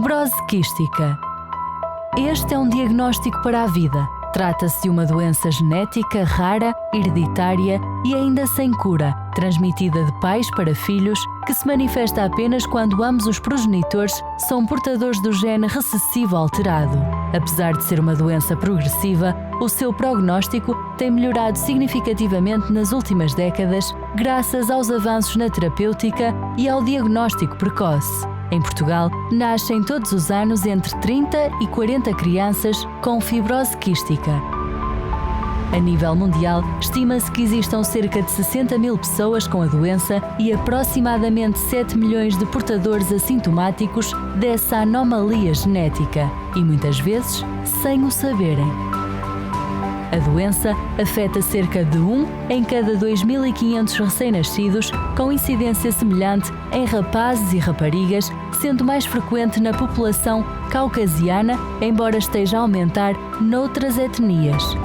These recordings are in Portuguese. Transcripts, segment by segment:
Fibrose quística. Este é um diagnóstico para a vida. Trata-se de uma doença genética rara, hereditária e ainda sem cura, transmitida de pais para filhos, que se manifesta apenas quando ambos os progenitores são portadores do gene recessivo alterado. Apesar de ser uma doença progressiva, o seu prognóstico tem melhorado significativamente nas últimas décadas, graças aos avanços na terapêutica e ao diagnóstico precoce. Em Portugal, nascem todos os anos entre 30 e 40 crianças com fibrose quística. A nível mundial, estima-se que existam cerca de 60 mil pessoas com a doença e aproximadamente 7 milhões de portadores assintomáticos dessa anomalia genética, e muitas vezes sem o saberem. A doença afeta cerca de 1 em cada 2.500 recém-nascidos, com incidência semelhante em rapazes e raparigas, sendo mais frequente na população caucasiana, embora esteja a aumentar noutras etnias.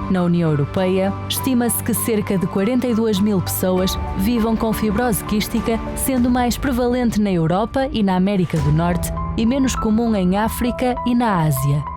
Na União Europeia, estima-se que cerca de 42 mil pessoas vivam com fibrose quística, sendo mais prevalente na Europa e na América do Norte e menos comum em África e na Ásia.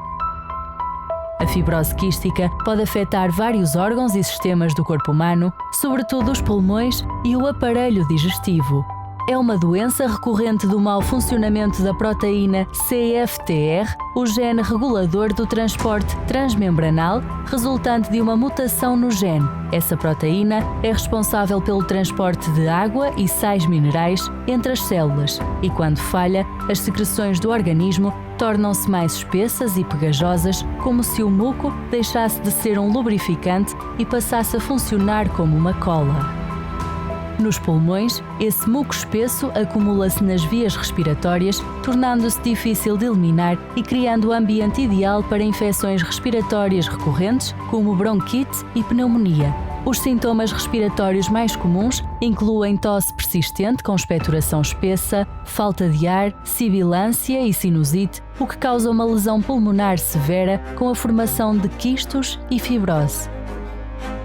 A fibrose quística pode afetar vários órgãos e sistemas do corpo humano, sobretudo os pulmões e o aparelho digestivo. É uma doença recorrente do mau funcionamento da proteína CFTR, o gene regulador do transporte transmembranal, resultante de uma mutação no gene. Essa proteína é responsável pelo transporte de água e sais minerais entre as células e, quando falha, as secreções do organismo tornam-se mais espessas e pegajosas, como se o muco deixasse de ser um lubrificante e passasse a funcionar como uma cola. Nos pulmões, esse muco espesso acumula-se nas vias respiratórias, tornando-se difícil de eliminar e criando o ambiente ideal para infecções respiratórias recorrentes, como bronquite e pneumonia. Os sintomas respiratórios mais comuns incluem tosse persistente com expectoração espessa, falta de ar, sibilância e sinusite, o que causa uma lesão pulmonar severa com a formação de quistos e fibrose.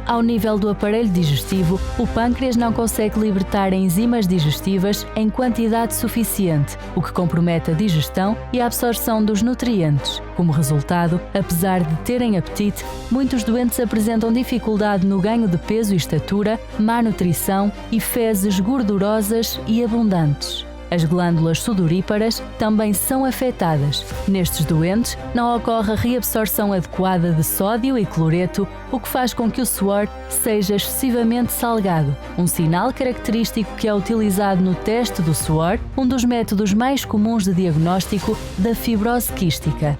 Ao nível do aparelho digestivo, o pâncreas não consegue libertar enzimas digestivas em quantidade suficiente, o que compromete a digestão e a absorção dos nutrientes. Como resultado, apesar de terem apetite, muitos doentes apresentam dificuldade no ganho de peso e estatura, má nutrição e fezes gordurosas e abundantes. As glândulas sudoríparas também são afetadas. Nestes doentes, não ocorre a reabsorção adequada de sódio e cloreto, o que faz com que o suor seja excessivamente salgado, um sinal característico que é utilizado no teste do suor, um dos métodos mais comuns de diagnóstico da fibrose quística.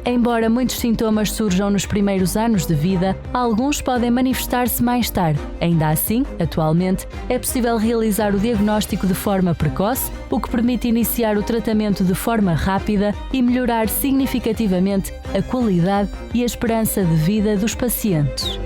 Embora muitos sintomas surjam nos primeiros anos de vida, alguns podem manifestar-se mais tarde. Ainda assim, atualmente, é possível realizar o diagnóstico de forma precoce, o que permite iniciar o tratamento de forma rápida e melhorar significativamente a qualidade e a esperança de vida dos pacientes.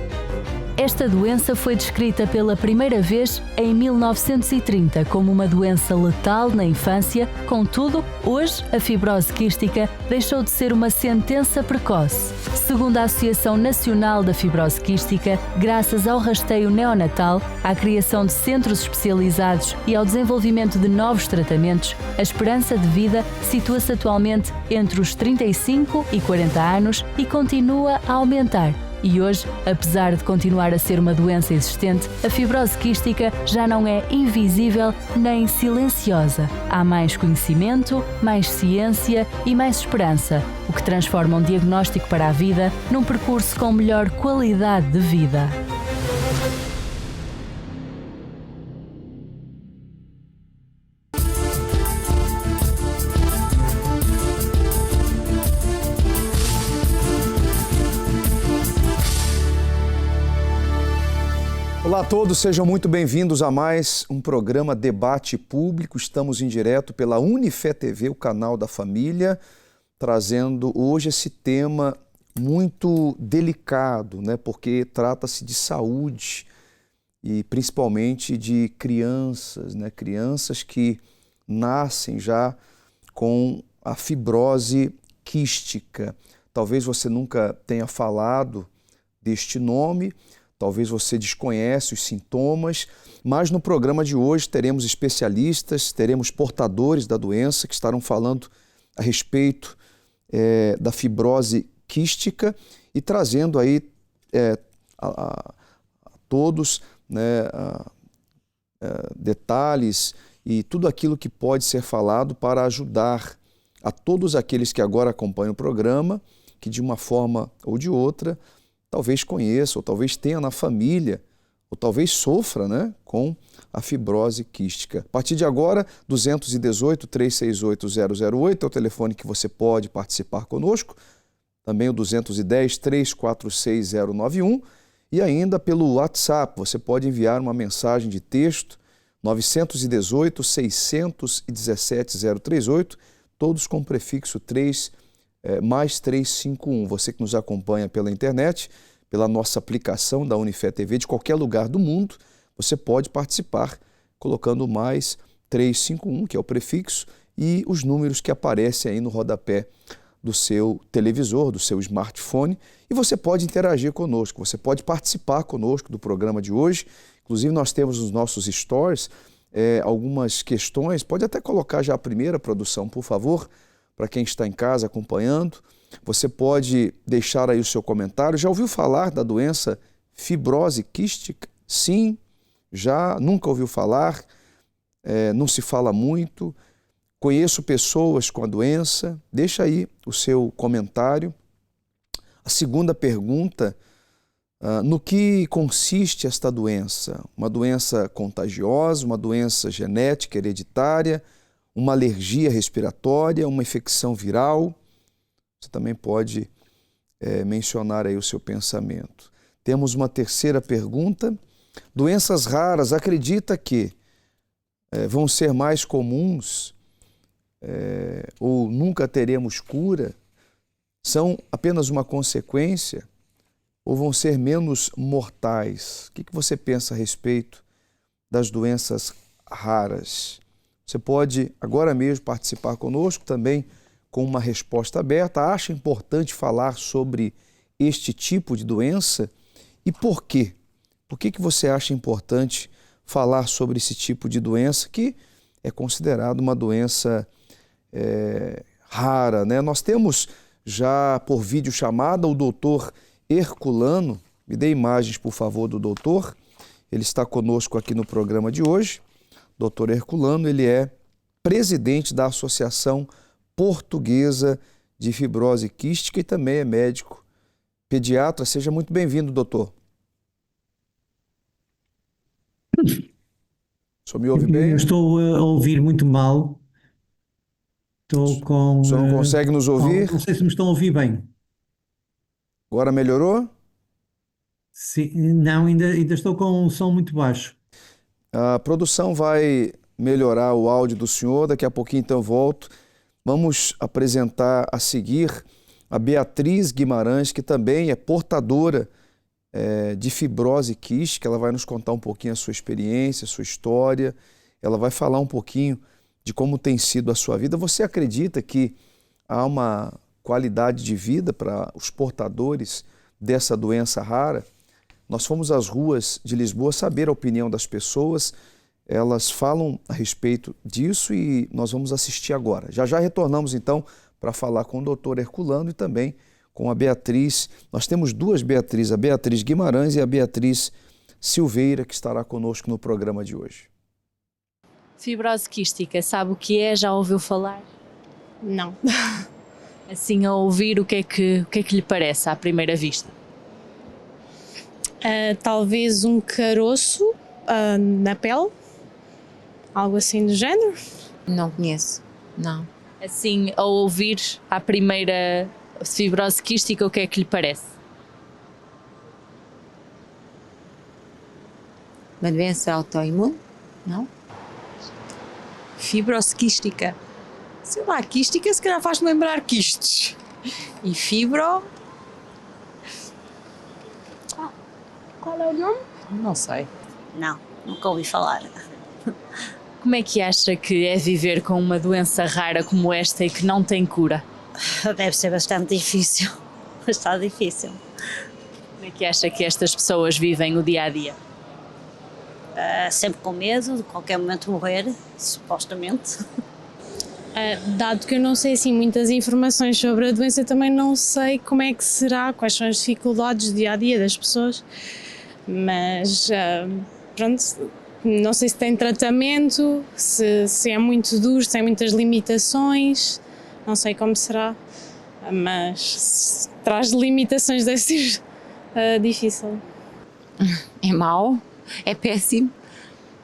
Esta doença foi descrita pela primeira vez em 1930 como uma doença letal na infância, contudo, hoje a fibrose quística deixou de ser uma sentença precoce. Segundo a Associação Nacional da Fibrose Quística, graças ao rastreio neonatal, à criação de centros especializados e ao desenvolvimento de novos tratamentos, a esperança de vida situa-se atualmente entre os 35 e 40 anos e continua a aumentar. E hoje, apesar de continuar a ser uma doença existente, a fibrose quística já não é invisível nem silenciosa. Há mais conhecimento, mais ciência e mais esperança, o que transforma um diagnóstico para a vida num percurso com melhor qualidade de vida. Olá a todos, sejam muito bem-vindos a mais um programa Debate Público. Estamos em direto pela Unifé TV, o canal da família, trazendo hoje esse tema muito delicado, né? Porque trata-se de saúde e principalmente de crianças, né? Crianças que nascem já com a fibrose quística. Talvez você nunca tenha falado deste nome. talvez você desconhece os sintomas, mas no programa de hoje teremos especialistas, teremos portadores da doença que estarão falando a respeito da fibrose quística e trazendo aí a todos, né, detalhes e tudo aquilo que pode ser falado para ajudar a todos aqueles que agora acompanham o programa, que de uma forma ou de outra, talvez conheça, ou talvez tenha na família, ou talvez sofra, né, com a fibrose quística. A partir de agora, 218-368-008 é o telefone que você pode participar conosco, também o 210-346-091 e ainda pelo WhatsApp, você pode enviar uma mensagem de texto 918-617-038, todos com o prefixo 3 mais 351. Você que nos acompanha pela internet, pela nossa aplicação da Unifé TV, de qualquer lugar do mundo, você pode participar colocando mais 351, que é o prefixo, e os números que aparecem aí no rodapé do seu televisor, do seu smartphone, e você pode interagir conosco, você pode participar conosco do programa de hoje. Inclusive nós temos nos nossos stories algumas questões, pode até colocar já a primeira, produção, por favor, para quem está em casa acompanhando. Você pode deixar aí o seu comentário. Já ouviu falar da doença fibrose quística? Sim, já, nunca ouviu falar, não se fala muito. Conheço pessoas com a doença. Deixa aí o seu comentário. A segunda pergunta, no que consiste esta doença? Uma doença contagiosa, uma doença genética hereditária, uma alergia respiratória, uma infecção viral? Você também pode mencionar aí o seu pensamento. Temos uma terceira pergunta. Doenças raras, acredita que vão ser mais comuns ou nunca teremos cura? São apenas uma consequência ou vão ser menos mortais? O que você pensa a respeito das doenças raras? Você pode agora mesmo participar conosco também com uma resposta aberta. Acha importante falar sobre este tipo de doença e por quê? Por que você acha importante falar sobre esse tipo de doença que é considerado uma doença rara, né? Nós temos já por videochamada o doutor Herculano. Me dê imagens, por favor, do doutor. Ele está conosco aqui no programa de hoje. Doutor Herculano, ele é presidente da Associação Portuguesa de Fibrose Quística e também é médico pediatra. Seja muito bem-vindo, doutor. O senhor me ouve bem? Eu estou a ouvir muito mal. Estou com... O senhor não consegue nos ouvir? Não sei se me estão a ouvir bem. Agora melhorou? Sim, não, ainda estou com um som muito baixo. A produção vai melhorar o áudio do senhor, daqui a pouquinho então eu volto. Vamos apresentar a seguir a Beatriz Guimarães, que também é portadora de fibrose quística. Ela vai nos contar um pouquinho a sua experiência, a sua história. Ela vai falar um pouquinho de como tem sido a sua vida. Você acredita que há uma qualidade de vida para os portadores dessa doença rara? Nós fomos às ruas de Lisboa saber a opinião das pessoas. Elas falam a respeito disso e nós vamos assistir agora. Já já retornamos então para falar com o doutor Herculano e também com a Beatriz. Nós temos duas Beatriz, a Beatriz Guimarães e a Beatriz Silveira, que estará conosco no programa de hoje. Fibrose quística, sabe o que é? Já ouviu falar? Não. Assim, a ouvir, o que é que lhe parece à primeira vista? Talvez um caroço na pele, algo assim do género. Não conheço, não. Assim, a ouvir à primeira fibrose quística, o que é que lhe parece? Uma doença autoimune? Não? Fibrose quística. Sei lá, quística se calhar faz-me lembrar quistes. E fibro... Qual é o nome? Não sei. Não, nunca ouvi falar. Como é que acha que é viver com uma doença rara como esta e que não tem cura? Deve ser bastante difícil. Está difícil. Como é que acha que estas pessoas vivem o dia a dia? Sempre com medo de qualquer momento morrer, supostamente. Dado que eu não sei assim muitas informações sobre a doença, também não sei como é que será, quais são as dificuldades do dia a dia das pessoas, mas pronto, não sei se tem tratamento, se é muito duro, se tem muitas limitações, não sei como será, mas se traz limitações deve ser difícil. É mau, é péssimo,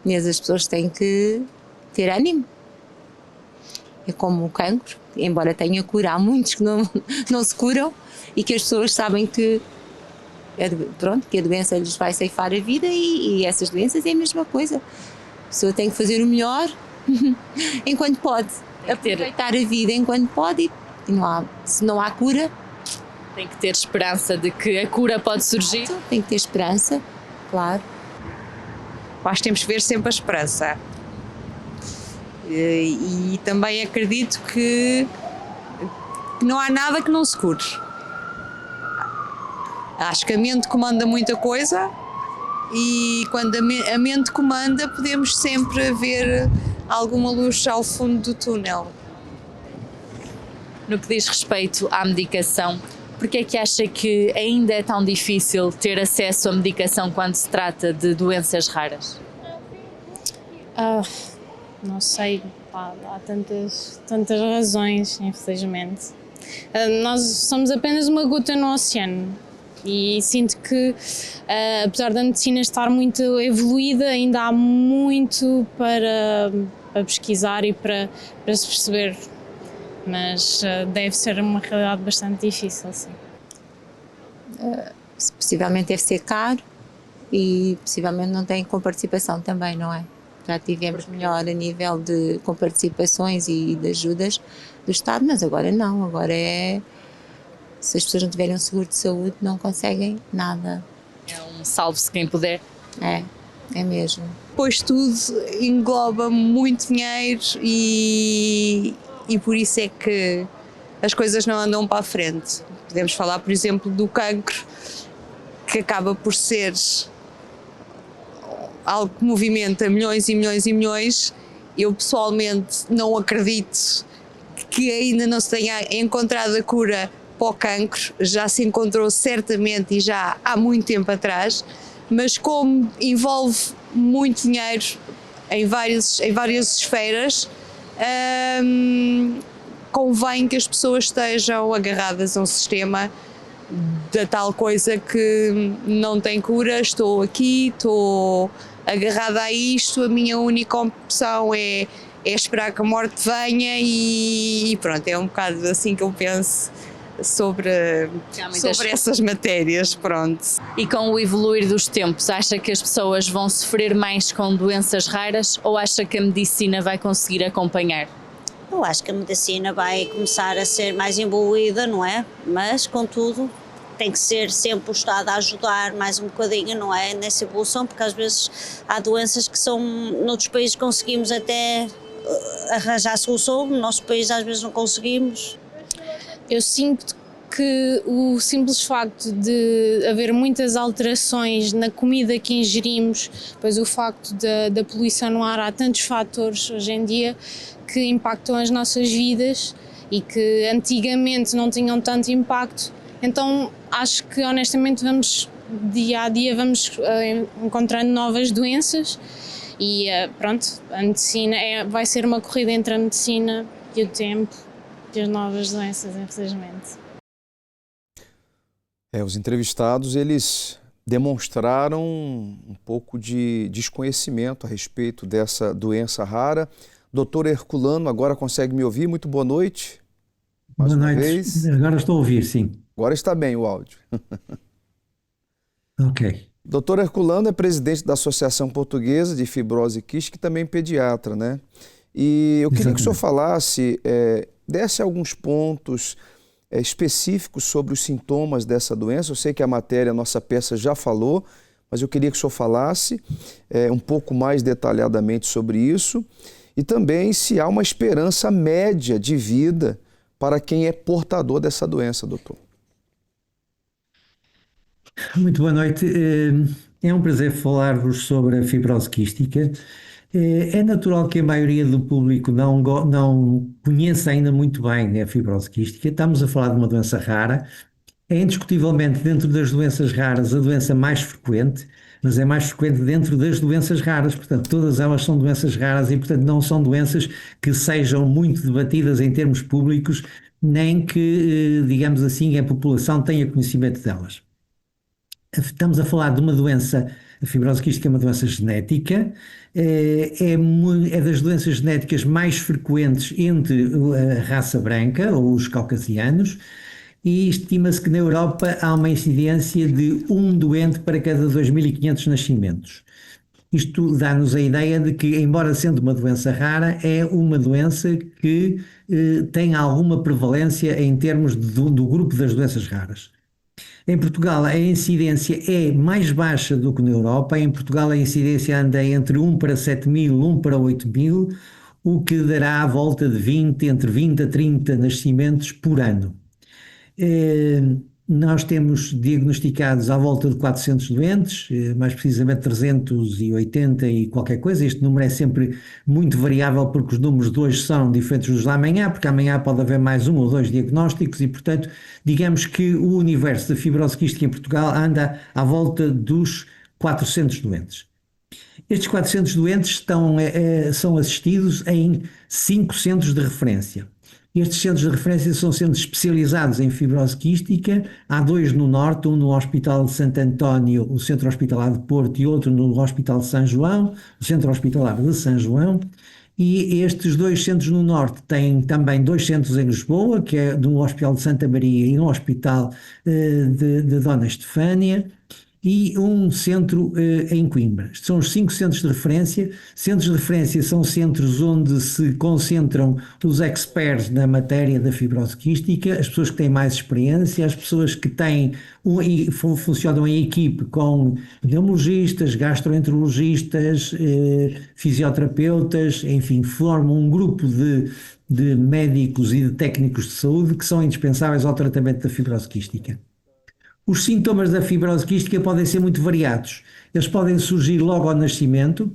mas as pessoas têm que ter ânimo. É como o cancro, embora tenha cura, há muitos que não se curam e que as pessoas sabem que, que a doença lhes vai ceifar a vida e essas doenças é a mesma coisa. A pessoa tem que fazer o melhor enquanto pode, aproveitar a vida enquanto pode e se não há cura... Tem que ter esperança de que a cura pode surgir? Tem que ter esperança, claro. Acho que temos que ver sempre a esperança. E também acredito que não há nada que não se cure. Acho que a mente comanda muita coisa e quando a mente comanda podemos sempre ver alguma luz ao fundo do túnel. No que diz respeito à medicação, porque é que acha que ainda é tão difícil ter acesso à medicação quando se trata de doenças raras? Não sei, há tantas razões, infelizmente. Nós somos apenas uma gota no oceano e sinto que, apesar da medicina estar muito evoluída, ainda há muito para pesquisar e para se perceber, mas deve ser uma realidade bastante difícil, sim. Possivelmente deve ser caro e possivelmente não tem comparticipação também, não é? Já tivemos melhor a nível de comparticipações e de ajudas do Estado, mas agora não, agora se as pessoas não tiverem um seguro de saúde não conseguem nada. É um salve-se quem puder. É mesmo. Pois tudo engloba muito dinheiro e por isso é que as coisas não andam para a frente. Podemos falar, por exemplo, do cancro, que acaba por ser algo que movimenta milhões e milhões e milhões. Eu pessoalmente não acredito que ainda não se tenha encontrado a cura para o cancro, já se encontrou certamente e já há muito tempo atrás, mas como envolve muito dinheiro em várias esferas, convém que as pessoas estejam agarradas a um sistema da tal coisa que não tem cura, estou aqui, estou agarrada a isto, a minha única opção é esperar que a morte venha e pronto, é um bocado assim que eu penso sobre essas matérias, pronto. E com o evoluir dos tempos, acha que as pessoas vão sofrer mais com doenças raras ou acha que a medicina vai conseguir acompanhar? Eu acho que a medicina vai começar a ser mais evoluída, não é? Mas, contudo, tem que ser sempre o Estado a ajudar mais um bocadinho, não é? Nessa evolução, porque às vezes há doenças que noutros países conseguimos até arranjar solução, no nosso país às vezes não conseguimos. Eu sinto que o simples facto de haver muitas alterações na comida que ingerimos, pois o facto da poluição no ar, há tantos fatores hoje em dia que impactam as nossas vidas e que antigamente não tinham tanto impacto. Então acho que honestamente dia a dia vamos encontrando novas doenças e pronto, a medicina vai ser uma corrida entre a medicina e o tempo e as novas doenças, infelizmente. Os entrevistados, eles demonstraram um pouco de desconhecimento a respeito dessa doença rara. Doutor Herculano, agora consegue me ouvir? Muito boa noite. Boa noite. Agora estou a ouvir, sim. Agora está bem o áudio. Ok. Doutor Herculano é presidente da Associação Portuguesa de Fibrose Quística e também pediatra, né? E eu queria que o senhor falasse, desse alguns pontos específicos sobre os sintomas dessa doença. Eu sei que a matéria, a nossa peça já falou, mas eu queria que o senhor falasse um pouco mais detalhadamente sobre isso e também se há uma esperança média de vida para quem é portador dessa doença, doutor. Muito boa noite. É um prazer falar-vos sobre a fibrose quística. É natural que a maioria do público não conheça ainda muito bem a fibrose quística. Estamos a falar de uma doença rara. É indiscutivelmente dentro das doenças raras a doença mais frequente, mas é mais frequente dentro das doenças raras. Portanto, todas elas são doenças raras e, portanto, não são doenças que sejam muito debatidas em termos públicos, nem que, digamos assim, a população tenha conhecimento delas. Estamos a falar de uma doença, a fibrose quística é uma doença genética, é das doenças genéticas mais frequentes entre a raça branca, ou os caucasianos, e estima-se que na Europa há uma incidência de um doente para cada 2.500 nascimentos. Isto dá-nos a ideia de que, embora sendo uma doença rara, é uma doença que tem alguma prevalência em termos do grupo das doenças raras. Em Portugal a incidência é mais baixa do que na Europa. Em Portugal a incidência anda entre 1 para 7.000, 1 para 8.000, o que dará à volta de entre 20 a 30 nascimentos por ano. Nós temos diagnosticados à volta de 400 doentes, mais precisamente 380 e qualquer coisa. Este número é sempre muito variável porque os números de hoje são diferentes dos de amanhã, porque amanhã pode haver mais um ou dois diagnósticos e, portanto, digamos que o universo da fibrose quística em Portugal anda à volta dos 400 doentes. Estes 400 doentes são assistidos em 5 centros de referência. Estes centros de referência são centros especializados em fibrose quística. Há 2 no norte, um no Hospital de Santo António, o Centro Hospitalar de Porto, e outro no Hospital de São João, o Centro Hospitalar de São João. E estes 2 centros no norte têm também 2 centros em Lisboa, que é no Hospital de Santa Maria e no Hospital de Dona Estefânia, e um centro em Coimbra. Estes são os 5 centros de referência. Centros de referência são centros onde se concentram os experts na matéria da fibrose quística, as pessoas que têm mais experiência, as pessoas que funcionam em equipe com pneumologistas, gastroenterologistas, fisioterapeutas, enfim, formam um grupo de médicos e de técnicos de saúde que são indispensáveis ao tratamento da fibrose quística. Os sintomas da fibrose quística podem ser muito variados. Eles podem surgir logo ao nascimento.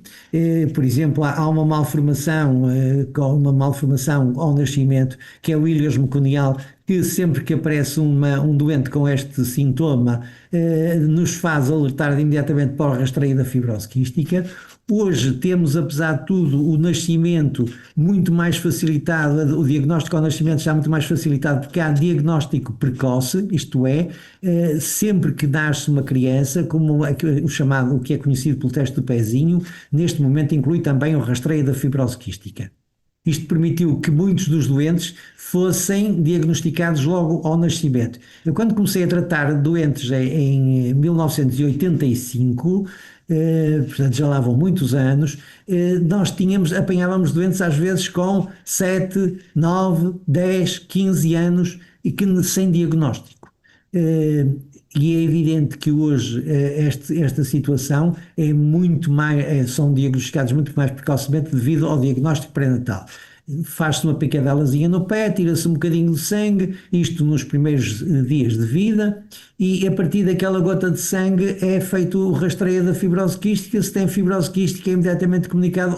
Por exemplo, há uma malformação ao nascimento, que é o íleos meconial, que sempre que aparece um doente com este sintoma, nos faz alertar imediatamente para o rastreio da fibrose quística. Hoje temos, apesar de tudo, o nascimento muito mais facilitado, o diagnóstico ao nascimento está muito mais facilitado porque há diagnóstico precoce, isto é, sempre que nasce uma criança, como o que é conhecido pelo teste do pezinho, neste momento inclui também o rastreio da fibrose quística. Isto permitiu que muitos dos doentes fossem diagnosticados logo ao nascimento. Eu, quando comecei a tratar doentes em 1985, portanto já lá vão muitos anos, nós apanhávamos doentes às vezes com 7, 9, 10, 15 anos e sem diagnóstico. E é evidente que hoje esta situação é muito mais, são diagnosticados muito mais precocemente devido ao diagnóstico pré-natal. Faz-se uma picadelazinha no pé, tira-se um bocadinho de sangue, isto nos primeiros dias de vida, e a partir daquela gota de sangue é feito o rastreio da fibrose quística. Se tem fibrose quística, é imediatamente comunicado,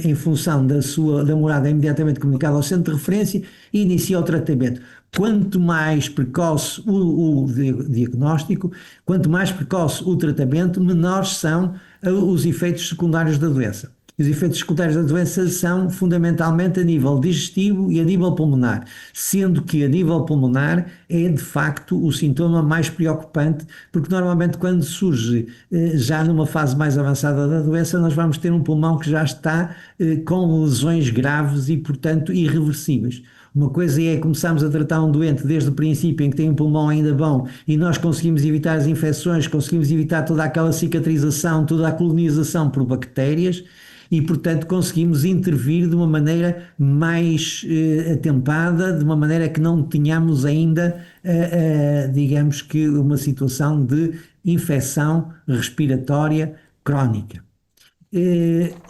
em função da morada, é imediatamente comunicado ao centro de referência e inicia o tratamento. Quanto mais precoce o diagnóstico, quanto mais precoce o tratamento, menores são os efeitos secundários da doença. Os efeitos secundários da doença são fundamentalmente a nível digestivo e a nível pulmonar, sendo que a nível pulmonar é de facto o sintoma mais preocupante, porque normalmente quando surge já numa fase mais avançada da doença, nós vamos ter um pulmão que já está com lesões graves e, portanto, irreversíveis. Uma coisa é começarmos a tratar um doente desde o princípio em que tem um pulmão ainda bom e nós conseguimos evitar as infecções, conseguimos evitar toda aquela cicatrização, toda a colonização por bactérias, e, portanto, conseguimos intervir de uma maneira mais atempada, de uma maneira que não tenhamos ainda, digamos que, uma situação de infecção respiratória crónica.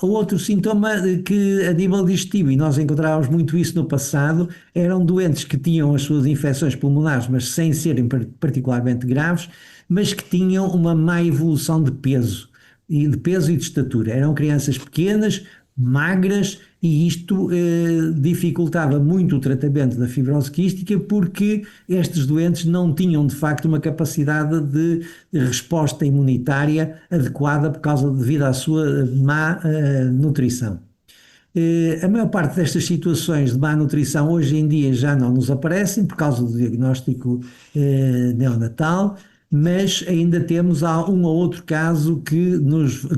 Outro sintoma que a nível digestivo, e nós encontrávamos muito isso no passado, eram doentes que tinham as suas infecções pulmonares, mas sem serem particularmente graves, mas que tinham uma má evolução de peso e de estatura. Eram crianças pequenas, magras, e isto dificultava muito o tratamento da fibrose quística, porque estes doentes não tinham de facto uma capacidade de resposta imunitária adequada devido à sua má nutrição. A maior parte destas situações de má nutrição hoje em dia já não nos aparecem por causa do diagnóstico neonatal, mas ainda temos um ou outro caso que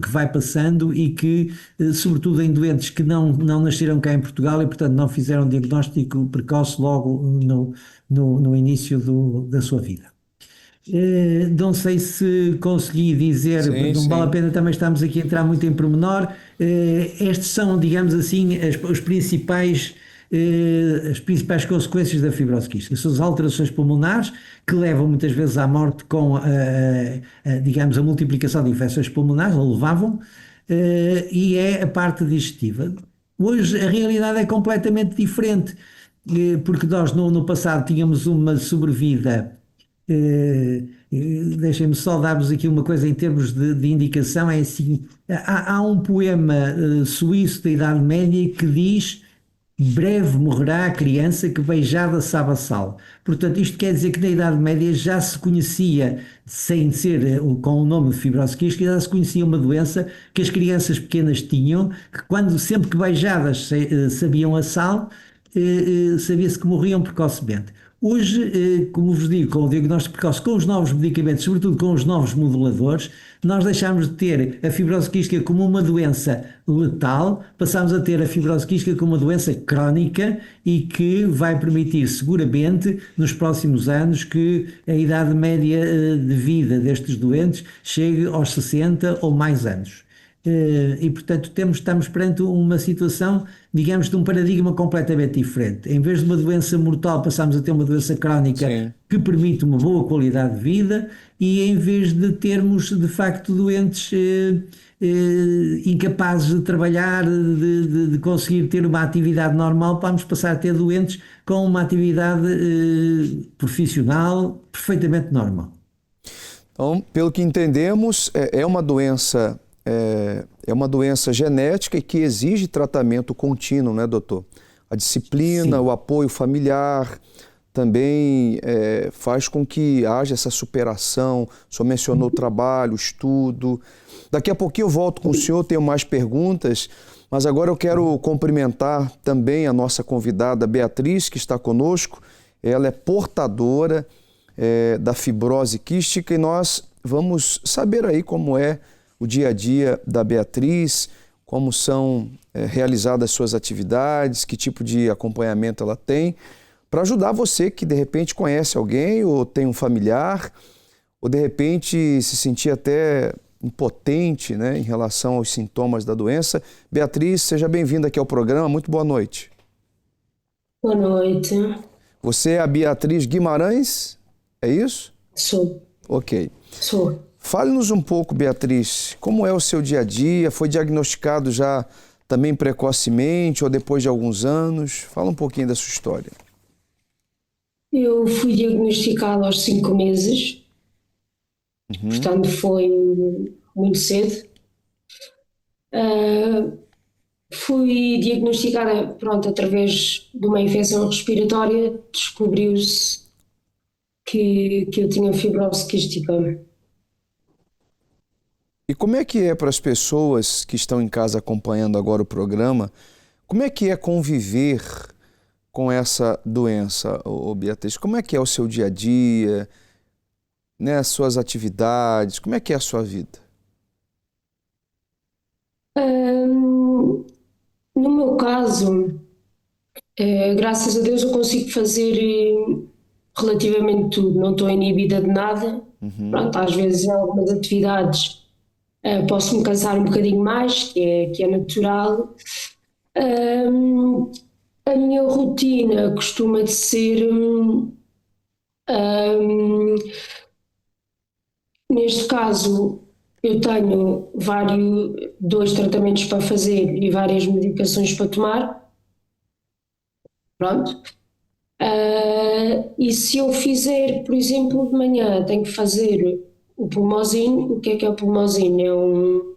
vai passando e que, sobretudo em doentes que não nasceram cá em Portugal e, portanto, não fizeram diagnóstico precoce logo no início da sua vida. Não sei se consegui dizer, não vale a pena também estarmos aqui a entrar muito em pormenor. Estes são, digamos assim, as principais consequências da fibrose quística. São as alterações pulmonares que levam muitas vezes à morte com, digamos, a multiplicação de infecções pulmonares, ou levavam, e é a parte digestiva. Hoje a realidade é completamente diferente, porque nós no passado tínhamos uma sobrevida. Deixem-me só dar-vos aqui uma coisa em termos de indicação. É assim, há um poema suíço da Idade Média que diz: breve morrerá a criança que beijada sabe a sal. Portanto, isto quer dizer que na Idade Média já se conhecia, sem ser com o nome de fibrose quística, já se conhecia uma doença que as crianças pequenas tinham, que sempre que beijadas sabiam a sal, sabia-se que morriam precocemente. Hoje, como vos digo, com o diagnóstico precoce, com os novos medicamentos, sobretudo com os novos moduladores, nós deixámos de ter a fibrose quística como uma doença letal, passámos a ter a fibrose quística como uma doença crónica e que vai permitir seguramente nos próximos anos que a idade média de vida destes doentes chegue aos 60 ou mais anos. E portanto estamos perante uma situação, digamos, de um paradigma completamente diferente. Em vez de uma doença mortal, passamos a ter uma doença crónica. Sim. Que permite uma boa qualidade de vida, e em vez de termos de facto doentes incapazes de trabalhar, de conseguir ter uma atividade normal, vamos passar a ter doentes com uma atividade profissional perfeitamente normal. Então, pelo que entendemos, é uma doença genética e que exige tratamento contínuo, né, doutor? A disciplina, sim, o apoio familiar também faz com que haja essa superação. O senhor mencionou o trabalho, o estudo. Daqui a pouquinho eu volto com o senhor, tenho mais perguntas, mas agora eu quero cumprimentar também a nossa convidada Beatriz, que está conosco. Ela é portadora da fibrose quística, e nós vamos saber aí como é o dia a dia da Beatriz, como são realizadas suas atividades, que tipo de acompanhamento ela tem, para ajudar você que de repente conhece alguém ou tem um familiar, ou de repente se sentir até impotente, né, em relação aos sintomas da doença. Beatriz, seja bem-vinda aqui ao programa, muito boa noite. Boa noite. Você é a Beatriz Guimarães, é isso? Sou. Ok. Sou. Fale-nos um pouco, Beatriz, como é o seu dia a dia? Foi diagnosticado já também precocemente ou depois de alguns anos? Fala um pouquinho da sua história. Eu fui diagnosticada aos 5 meses, portanto foi muito cedo. Fui diagnosticada, através de uma infecção respiratória. Descobriu-se que eu tinha fibrose quística. E como é que é para as pessoas que estão em casa acompanhando agora o programa, como é que é conviver com essa doença, Beatriz? Como é que é o seu dia a dia, né, as suas atividades, como é que é a sua vida? No meu caso, graças a Deus eu consigo fazer relativamente tudo, não estou inibida de nada. Às vezes em algumas atividades posso-me cansar um bocadinho mais, que é natural. A minha rotina costuma de ser, neste caso, eu tenho 2 tratamentos para fazer e várias medicações para tomar. Pronto. E se eu fizer, por exemplo, de manhã tenho que fazer o Pulmozine. O que é o Pulmozine? É um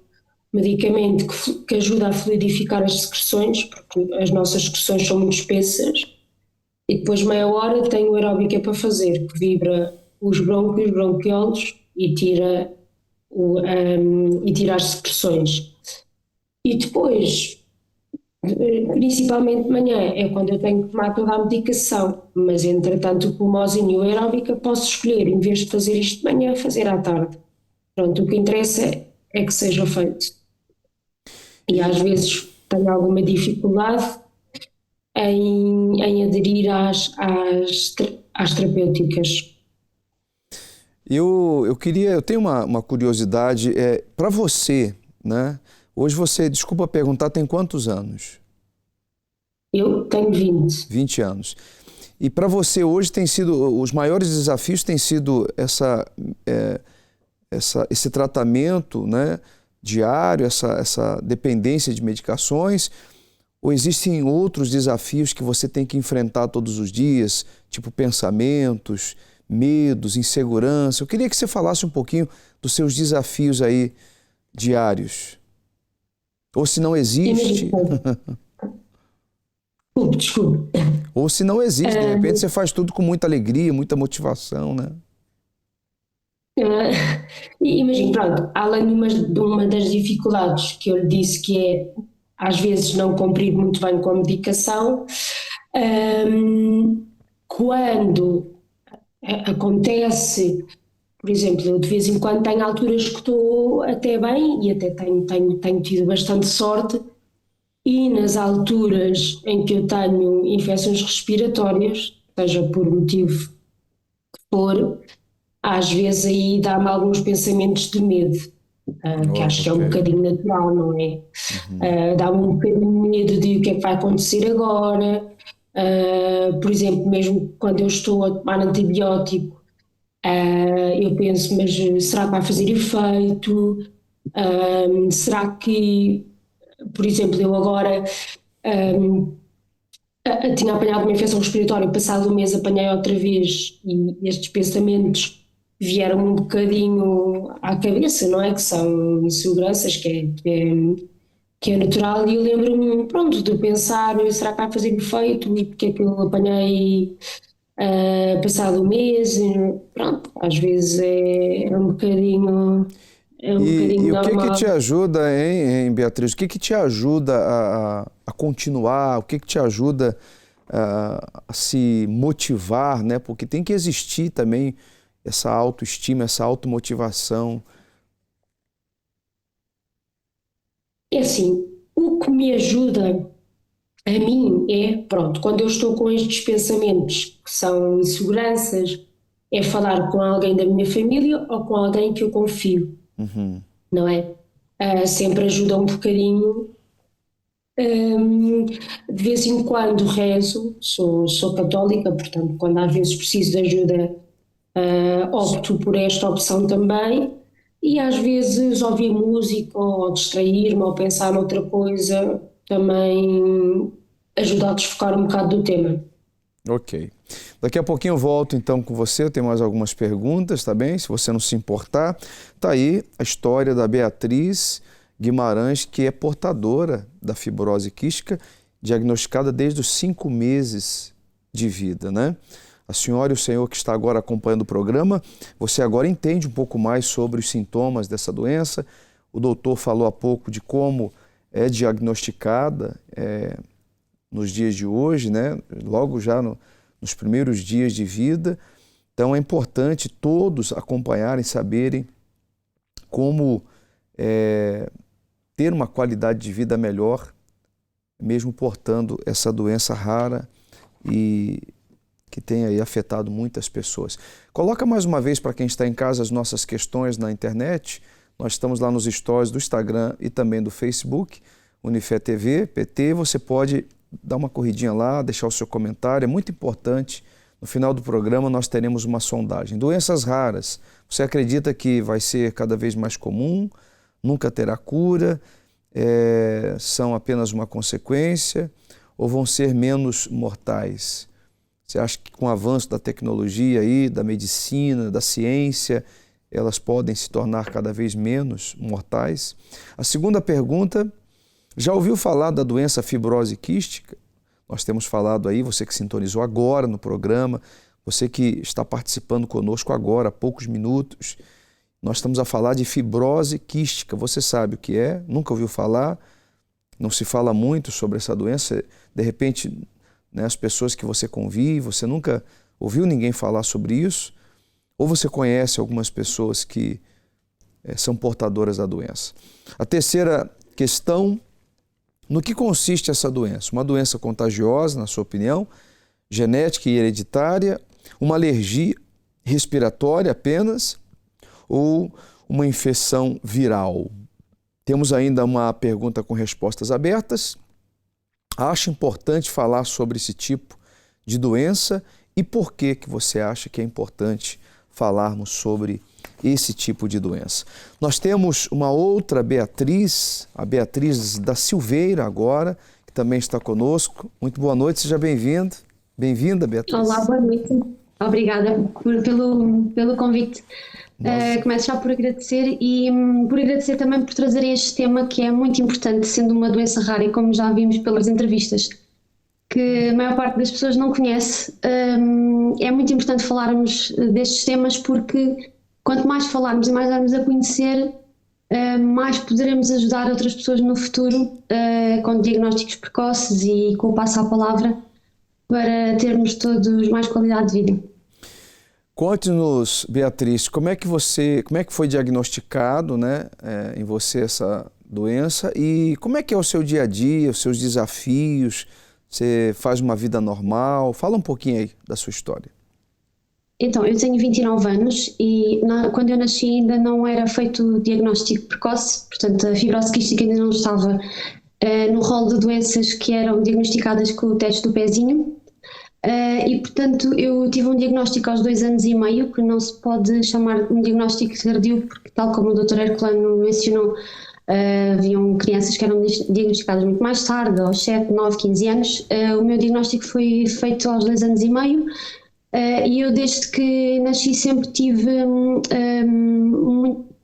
medicamento que ajuda a fluidificar as secreções, porque as nossas secreções são muito espessas, e depois de meia hora tem o aeróbica para fazer, que vibra os brônquios, bronquiolos e tira as secreções. E depois, principalmente de manhã, é quando eu tenho que tomar toda a medicação, mas entretanto o Pulmozine e o aeróbica posso escolher, em vez de fazer isto de manhã, fazer à tarde. Pronto, o que interessa é que seja feito. E às vezes tenho alguma dificuldade em aderir às terapêuticas. Eu tenho uma curiosidade, para você, né? Hoje você, desculpa perguntar, tem quantos anos? Eu tenho 20. 20 anos. E para você hoje os maiores desafios têm sido esse tratamento, né, diário, essa dependência de medicações, ou existem outros desafios que você tem que enfrentar todos os dias, tipo pensamentos, medos, insegurança? Eu queria que você falasse um pouquinho dos seus desafios aí diários. Ou se não existe... Desculpe. Ou se não existe, de repente você faz tudo com muita alegria, muita motivação, né? Imagino, pronto, além de uma das dificuldades que eu lhe disse, que é às vezes não compreendo muito bem com a medicação, quando acontece, por exemplo, eu de vez em quando tenho alturas que estou até bem e até tenho tido bastante sorte, e nas alturas em que eu tenho infecções respiratórias, seja por motivo que for, às vezes aí dá-me alguns pensamentos de medo, que acho que é um bocadinho natural, não é? Dá-me um bocadinho de medo de o que é que vai acontecer agora. Por exemplo, mesmo quando eu estou a tomar antibiótico, eu penso, mas será que vai fazer efeito? Será que, por exemplo, eu agora tinha apanhado uma infecção respiratória, passado um mês apanhei outra vez, e estes pensamentos vieram um bocadinho à cabeça, não é? Que são inseguranças, que é natural, e eu lembro-me, pronto, de pensar, será que vai fazer efeito e porque é que eu apanhei passado um mês? Pronto, às vezes é um bocadinho... E o que te ajuda, hein, Beatriz? O que te ajuda a continuar? O que te ajuda a se motivar, né? Porque tem que existir também essa autoestima, essa automotivação. É assim, o que me ajuda a mim é, pronto, quando eu estou com estes pensamentos que são inseguranças, é falar com alguém da minha família ou com alguém que eu confio. Não é? Sempre ajuda um bocadinho. De vez em quando rezo, sou católica, portanto, quando às vezes preciso de ajuda, opto por esta opção também, e às vezes ouvir música ou distrair-me ou pensar noutra coisa também ajuda a desfocar um bocado do tema. Ok. Daqui a pouquinho eu volto então com você, eu tenho mais algumas perguntas, tá bem? Se você não se importar. Tá aí a história da Beatriz Guimarães, que é portadora da fibrose quística, diagnosticada desde os 5 meses de vida, né? A senhora e o senhor que está agora acompanhando o programa, você agora entende um pouco mais sobre os sintomas dessa doença. O doutor falou há pouco de como é diagnosticada nos dias de hoje, né? Logo já nos primeiros dias de vida. Então é importante todos acompanharem, saberem como ter uma qualidade de vida melhor, mesmo portando essa doença rara e que tem aí afetado muitas pessoas. Coloca mais uma vez para quem está em casa as nossas questões na internet. Nós estamos lá nos stories do Instagram e também do Facebook, Unifé TV, PT. Você pode dar uma corridinha lá, deixar o seu comentário, é muito importante. No final do programa nós teremos uma sondagem. Doenças raras, você acredita que vai ser cada vez mais comum? Nunca terá cura? São apenas uma consequência? Ou vão ser menos mortais? Você acha que com o avanço da tecnologia aí, da medicina, da ciência, elas podem se tornar cada vez menos mortais? A segunda pergunta, já ouviu falar da doença fibrose quística? Nós temos falado aí, você que sintonizou agora no programa, você que está participando conosco agora, há poucos minutos, nós estamos a falar de fibrose quística. Você sabe o que é? Nunca ouviu falar? Não se fala muito sobre essa doença. De repente, né, as pessoas que você convive, você nunca ouviu ninguém falar sobre isso? Ou você conhece algumas pessoas que são portadoras da doença? A terceira questão, no que consiste essa doença? Uma doença contagiosa, na sua opinião, genética e hereditária, uma alergia respiratória apenas ou uma infecção viral? Temos ainda uma pergunta com respostas abertas. Acho importante falar sobre esse tipo de doença e por que você acha que é importante falarmos sobre esse tipo de doença? Nós temos uma outra Beatriz, a Beatriz da Silveira agora, que também está conosco. Muito boa noite, seja bem-vindo. Bem-vinda, Beatriz. Olá, boa noite. Obrigada pelo convite. Começo já por agradecer e por agradecer também por trazerem este tema que é muito importante, sendo uma doença rara e como já vimos pelas entrevistas, que a maior parte das pessoas não conhece. É muito importante falarmos destes temas porque quanto mais falarmos e mais darmos a conhecer, mais poderemos ajudar outras pessoas no futuro com diagnósticos precoces e com o passo à palavra para termos todos mais qualidade de vida. Conte-nos, Beatriz, como é que foi diagnosticado, né, em você essa doença e como é que é o seu dia a dia, os seus desafios? Você faz uma vida normal? Fala um pouquinho aí da sua história. Então, eu tenho 29 anos e quando eu nasci ainda não era feito diagnóstico precoce, portanto a fibrose quística ainda não estava no rol de doenças que eram diagnosticadas com o teste do pezinho. E portanto eu tive um diagnóstico aos 2 anos e meio, que não se pode chamar um diagnóstico tardio, porque tal como o Dr. Herculano mencionou, haviam crianças que eram diagnosticadas muito mais tarde, aos 7, 9, 15 anos. O meu diagnóstico foi feito aos 2 anos e meio e eu desde que nasci sempre tive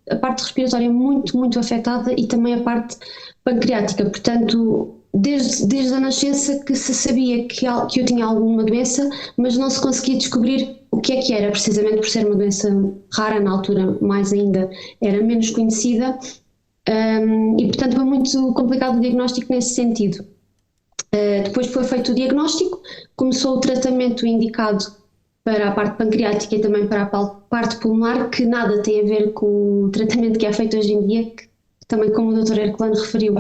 a parte respiratória muito afetada e também a parte pancreática, portanto desde a nascença que se sabia que eu tinha alguma doença, mas não se conseguia descobrir o que era, precisamente por ser uma doença rara na altura, mais ainda era menos conhecida. E portanto foi muito complicado o diagnóstico nesse sentido. Depois foi feito o diagnóstico, começou o tratamento indicado para a parte pancreática e também para a parte pulmonar, que nada tem a ver com o tratamento que é feito hoje em dia, que também como o Dr. Herculano referiu,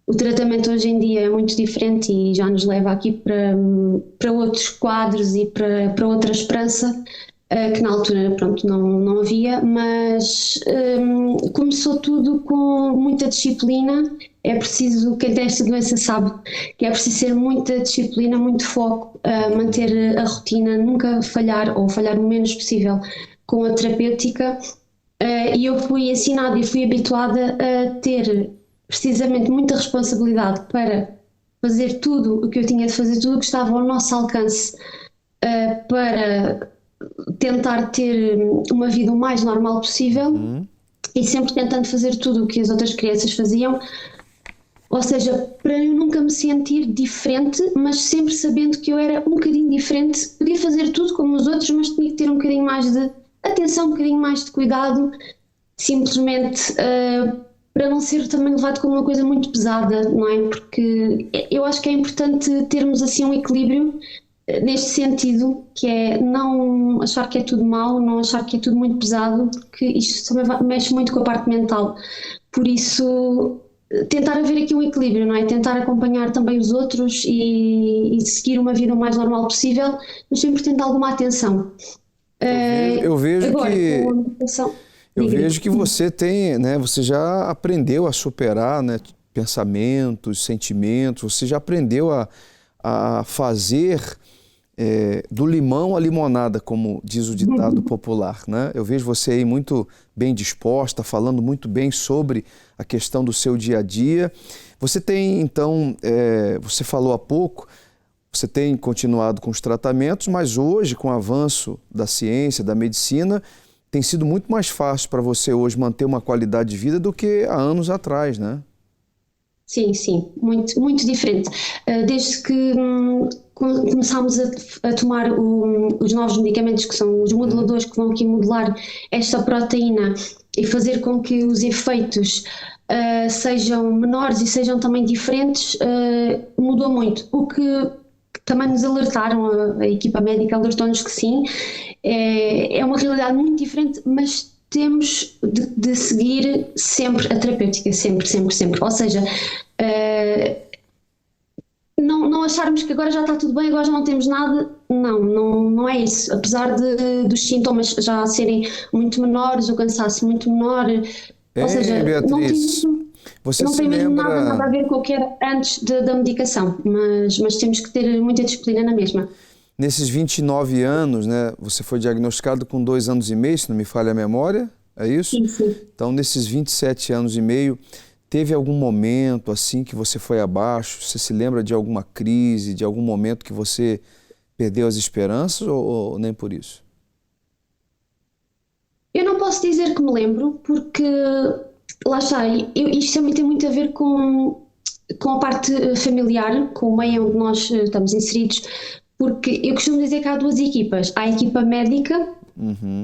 o tratamento hoje em dia é muito diferente e já nos leva aqui para outros quadros e para outra esperança, que na altura pronto, não havia, mas começou tudo com muita disciplina. É preciso, quem tem esta doença sabe que é preciso ter muita disciplina, muito foco, manter a rotina, nunca falhar ou falhar o menos possível com a terapêutica, e eu fui ensinada e fui habituada a ter precisamente muita responsabilidade para fazer tudo o que eu tinha de fazer, tudo o que estava ao nosso alcance, para tentar ter uma vida o mais normal possível e sempre tentando fazer tudo o que as outras crianças faziam, ou seja, para eu nunca me sentir diferente, mas sempre sabendo que eu era um bocadinho diferente, podia fazer tudo como os outros, mas tinha que ter um bocadinho mais de atenção, um bocadinho mais de cuidado, simplesmente para não ser também levado como uma coisa muito pesada, não é? Porque eu acho que é importante termos assim um equilíbrio neste sentido, que é não achar que é tudo mau, não achar que é tudo muito pesado, porque isto também mexe muito com a parte mental. Por isso, tentar haver aqui um equilíbrio, não é? Tentar acompanhar também os outros e seguir uma vida o mais normal possível, mas sempre tendo alguma atenção. Eu vejo agora, que... com a meditação, Eu vejo que você tem, né, você já aprendeu a superar, né, pensamentos, sentimentos, você já aprendeu a fazer do limão a limonada, como diz o ditado popular, né? Eu vejo você aí muito bem disposta, falando muito bem sobre a questão do seu dia a dia. Você tem, então, você falou há pouco, você tem continuado com os tratamentos, mas hoje, com o avanço da ciência, da medicina, tem sido muito mais fácil para você hoje manter uma qualidade de vida do que há anos atrás, né? Sim, muito, muito diferente. Desde que começámos a tomar os novos medicamentos, que são os moduladores que vão aqui modular esta proteína e fazer com que os efeitos sejam menores e sejam também diferentes, mudou muito. O que também nos alertaram, a equipa médica alertou-nos que sim, é uma realidade muito diferente, mas temos de seguir sempre a terapêutica, sempre. Ou seja, não acharmos que agora já está tudo bem, agora já não temos nada, não é isso. Apesar dos sintomas já serem muito menores, o cansaço muito menor, ou seja, Beatriz, não tem mesmo nada a ver com o que era antes da medicação, mas temos que ter muita disciplina na mesma. Nesses 29 anos, né, você foi diagnosticado com 2 anos e meio, se não me falha a memória, é isso? Sim. Então, nesses 27 anos e meio, teve algum momento assim que você foi abaixo? Você se lembra de alguma crise, de algum momento que você perdeu as esperanças ou nem por isso? Eu não posso dizer que me lembro, porque lá está, isto também tem muito a ver com a parte familiar, com o meio onde nós estamos inseridos, porque eu costumo dizer que há 2 equipas. Há a equipa médica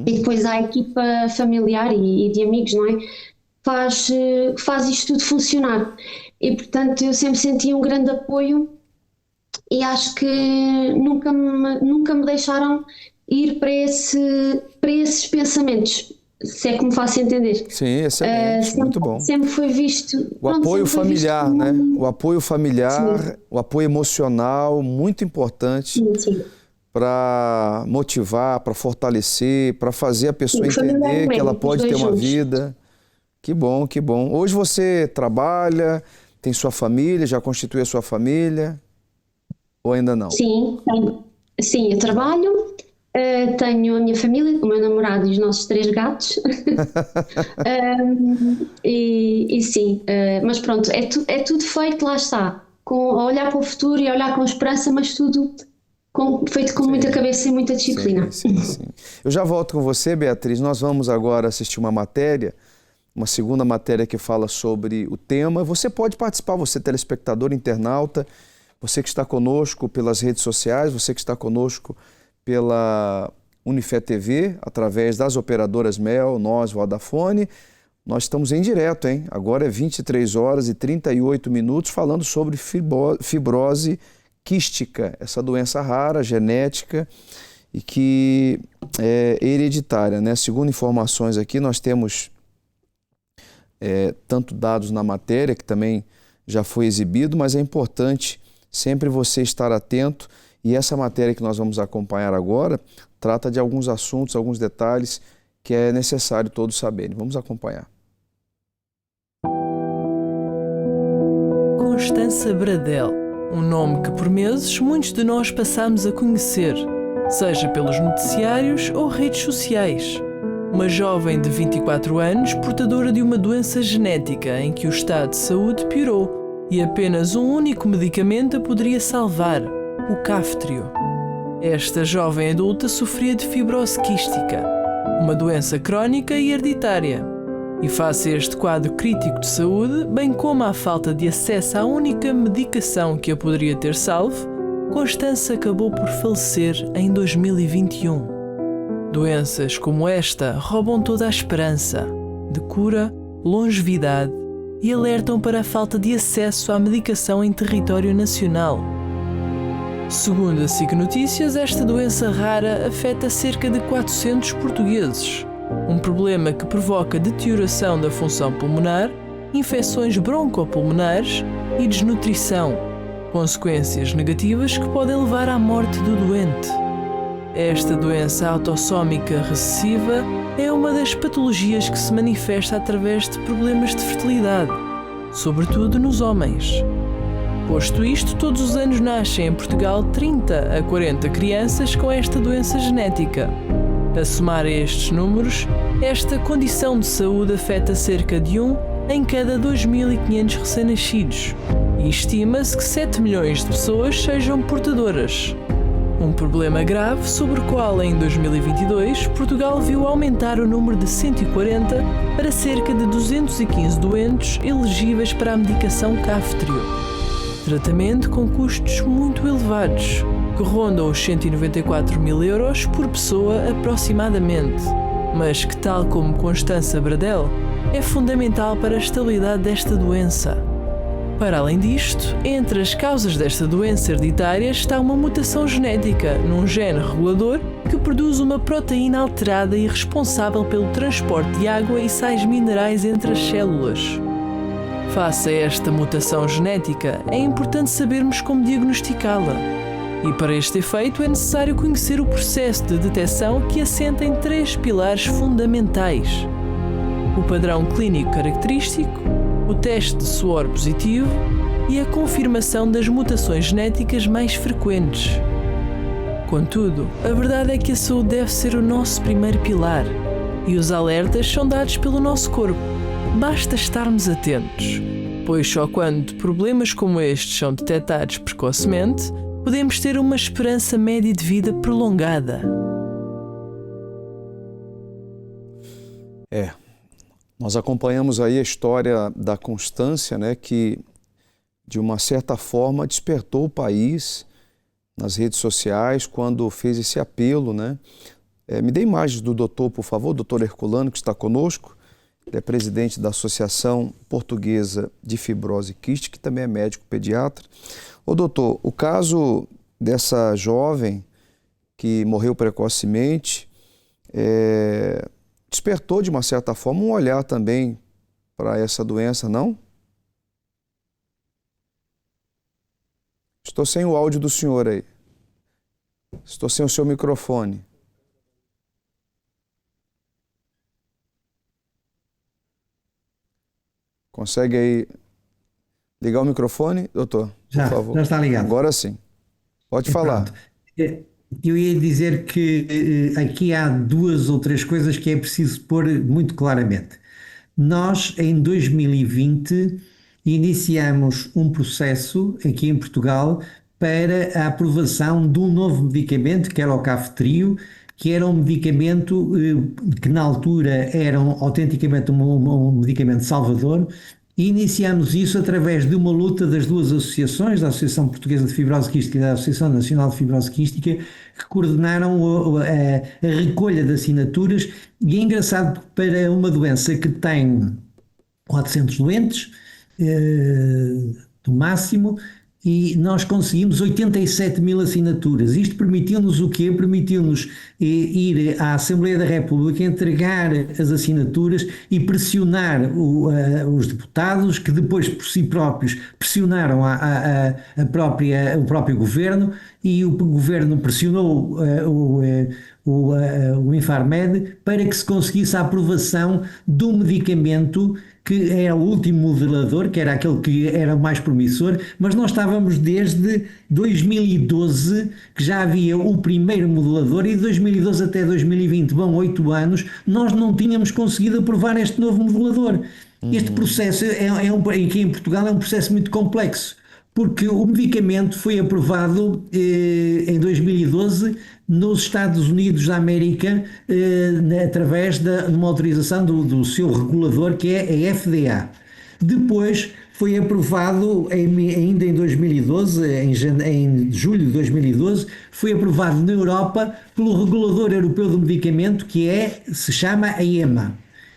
e depois há a equipa familiar e de amigos, não é? Faz isto tudo funcionar. E, portanto, eu sempre senti um grande apoio e acho que nunca me deixaram ir para esses pensamentos, se é que me faço entender. Sim, excelente, muito bom. Sempre foi visto... O apoio familiar, né? O apoio familiar, sim. O apoio emocional, muito importante para motivar, para fortalecer, para fazer a pessoa entender que ela pode ter uma vida. Que bom, que bom. Hoje você trabalha, tem sua família, já constitui a sua família ou ainda não? Sim, eu trabalho. Tenho a minha família, o meu namorado e os nossos 3 gatos. e sim, mas pronto, é tudo feito, lá está, a olhar para o futuro e a olhar com esperança, mas tudo feito com muita cabeça e muita disciplina. Sim. Eu já volto com você, Beatriz. Nós vamos agora assistir uma matéria, uma segunda matéria que fala sobre o tema. Você pode participar, você telespectador, internauta, você que está conosco pelas redes sociais, você que está conosco pela Unifé TV, através das operadoras Mel, nós, Vodafone. Nós estamos em direto, hein? Agora é 23 horas e 38 minutos falando sobre fibrose quística, essa doença rara, genética e que é hereditária, né? Segundo informações aqui, nós temos tanto dados na matéria, que também já foi exibido, mas é importante sempre você estar atento. E essa matéria que nós vamos acompanhar agora trata de alguns assuntos, alguns detalhes que é necessário todos saberem. Vamos acompanhar. Constança Bradel, um nome que por meses muitos de nós passamos a conhecer, seja pelos noticiários ou redes sociais. Uma jovem de 24 anos portadora de uma doença genética em que o estado de saúde piorou e apenas um único medicamento a poderia salvar: o Kaftrio. Esta jovem adulta sofria de fibrose quística, uma doença crónica e hereditária. E face a este quadro crítico de saúde, bem como à falta de acesso à única medicação que a poderia ter salvo, Constança acabou por falecer em 2021. Doenças como esta roubam toda a esperança de cura, longevidade e alertam para a falta de acesso à medicação em território nacional. Segundo a SIC Notícias, esta doença rara afeta cerca de 400 portugueses. Um problema que provoca deterioração da função pulmonar, infecções broncopulmonares e desnutrição, consequências negativas que podem levar à morte do doente. Esta doença autossómica recessiva é uma das patologias que se manifesta através de problemas de fertilidade, sobretudo nos homens. Posto isto, todos os anos nascem em Portugal 30 a 40 crianças com esta doença genética. A somar a estes números, esta condição de saúde afeta cerca de 1 em cada 2.500 recém-nascidos e estima-se que 7 milhões de pessoas sejam portadoras. Um problema grave sobre o qual, em 2022, Portugal viu aumentar o número de 140 para cerca de 215 doentes elegíveis para a medicação Kaftrio. Tratamento com custos muito elevados, que rondam os 194 mil euros por pessoa aproximadamente, mas que, tal como Constança Bradel, é fundamental para a estabilidade desta doença. Para além disto, entre as causas desta doença hereditária está uma mutação genética num gene regulador que produz uma proteína alterada e responsável pelo transporte de água e sais minerais entre as células. Face a esta mutação genética, é importante sabermos como diagnosticá-la. E para este efeito é necessário conhecer o processo de detecção que assenta em 3 pilares fundamentais: o padrão clínico característico, o teste de suor positivo e a confirmação das mutações genéticas mais frequentes. Contudo, a verdade é que a saúde deve ser o nosso primeiro pilar e os alertas são dados pelo nosso corpo. Basta estarmos atentos, pois só quando problemas como estes são detectados precocemente, podemos ter uma esperança média de vida prolongada. Nós acompanhamos aí a história da Constância, né, que de uma certa forma despertou o país nas redes sociais quando fez esse apelo, né? Me dê imagens do doutor, por favor, doutor Herculano, que está conosco. Ele é presidente da Associação Portuguesa de Fibrose Quística, que também é médico pediatra. Ô doutor, o caso dessa jovem que morreu precocemente despertou, de uma certa forma, um olhar também para essa doença, não? Estou sem o áudio do senhor aí. Estou sem o seu microfone. Consegue aí ligar o microfone, doutor? Já, por favor. Já está ligado. Agora sim. Pode falar. Pronto. Eu ia dizer que aqui há 2 ou 3 coisas que é preciso pôr muito claramente. Nós, em 2020, iniciamos um processo aqui em Portugal para a aprovação de um novo medicamento, que era o Kaftrio, que era um medicamento que na altura era autenticamente um medicamento salvador. E iniciamos isso através de uma luta das 2 associações, da Associação Portuguesa de Fibrose Quística e da Associação Nacional de Fibrose Quística, que coordenaram a recolha de assinaturas. E é engraçado, para uma doença que tem 400 doentes, no máximo, e nós conseguimos 87 mil assinaturas. Isto permitiu-nos o quê? Permitiu-nos ir à Assembleia da República, entregar as assinaturas e pressionar os deputados, que depois por si próprios pressionaram o próprio governo, e o governo pressionou o Infarmed para que se conseguisse a aprovação de um medicamento que era o último modelador, que era aquele que era o mais promissor, mas nós estávamos desde 2012, que já havia o primeiro modelador, e de 2012 até 2020, vão 8 anos, nós não tínhamos conseguido aprovar este novo modelador. Este processo, aqui em Portugal, é um processo muito complexo, porque o medicamento foi aprovado em 2012 nos Estados Unidos da América, através de uma autorização do seu regulador, que é a FDA. Depois foi aprovado, ainda em 2012, em julho de 2012, foi aprovado na Europa pelo regulador europeu do medicamento, que se chama a EMA.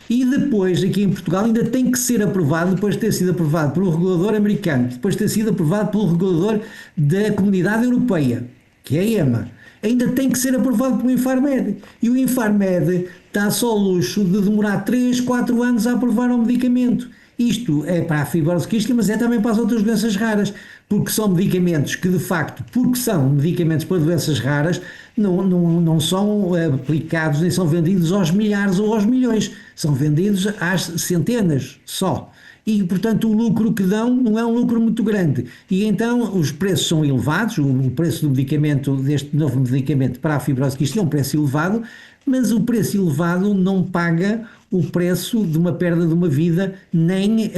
E depois, aqui em Portugal, ainda tem que ser aprovado, depois de ter sido aprovado pelo regulador americano, depois de ter sido aprovado pelo regulador da Comunidade Europeia, que é a EMA. Ainda tem que ser aprovado pelo Infarmed. E o Infarmed dá só ao luxo de demorar 3, 4 anos a aprovar um medicamento. Isto é para a fibrose quística, mas é também para as outras doenças raras, porque são medicamentos que, de facto, porque são medicamentos para doenças raras, não são aplicados nem são vendidos aos milhares ou aos milhões, são vendidos às centenas só. e, portanto, o lucro que dão não é um lucro muito grande. E então os preços são elevados, o preço do medicamento, deste novo medicamento para a fibrose quística é um preço elevado, mas o preço elevado não paga o preço de uma perda de uma vida, nem,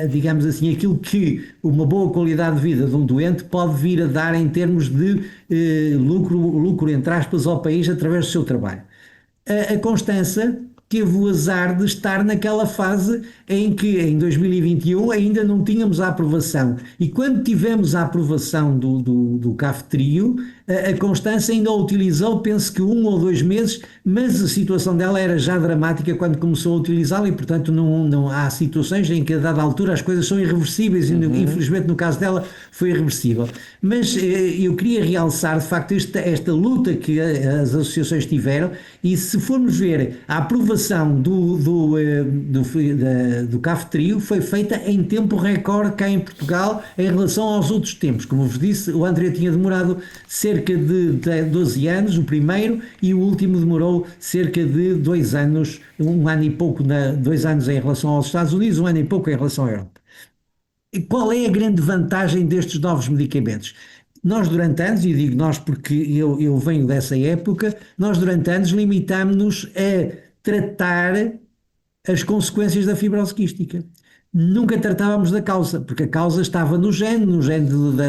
digamos assim, aquilo que uma boa qualidade de vida de um doente pode vir a dar em termos de lucro, entre aspas, ao país através do seu trabalho. A Constança teve o azar de estar naquela fase em que, em 2021, ainda não tínhamos a aprovação. E quando tivemos a aprovação do Kaftrio, a Constança ainda o utilizou, penso que 1 ou 2 meses, mas a situação dela era já dramática quando começou a utilizá-lo e, portanto, não há situações em que, a dada altura, as coisas são irreversíveis e, infelizmente, no caso dela, foi irreversível. Mas eu queria realçar, de facto, esta luta que as associações tiveram, e se formos ver a aprovação do Kaftrio foi feita em tempo recorde cá em Portugal em relação aos outros tempos. Como vos disse, o André tinha demorado cerca de 12 anos, o primeiro, e o último demorou cerca de 2 anos, 1 ano e pouco, 2 anos em relação aos Estados Unidos, 1 ano e pouco em relação à Europa. E qual é a grande vantagem destes novos medicamentos? Nós durante anos, e digo nós porque eu venho dessa época, nós durante anos limitámos-nos a tratar as consequências da fibrose quística. Nunca tratávamos da causa, porque a causa estava no gene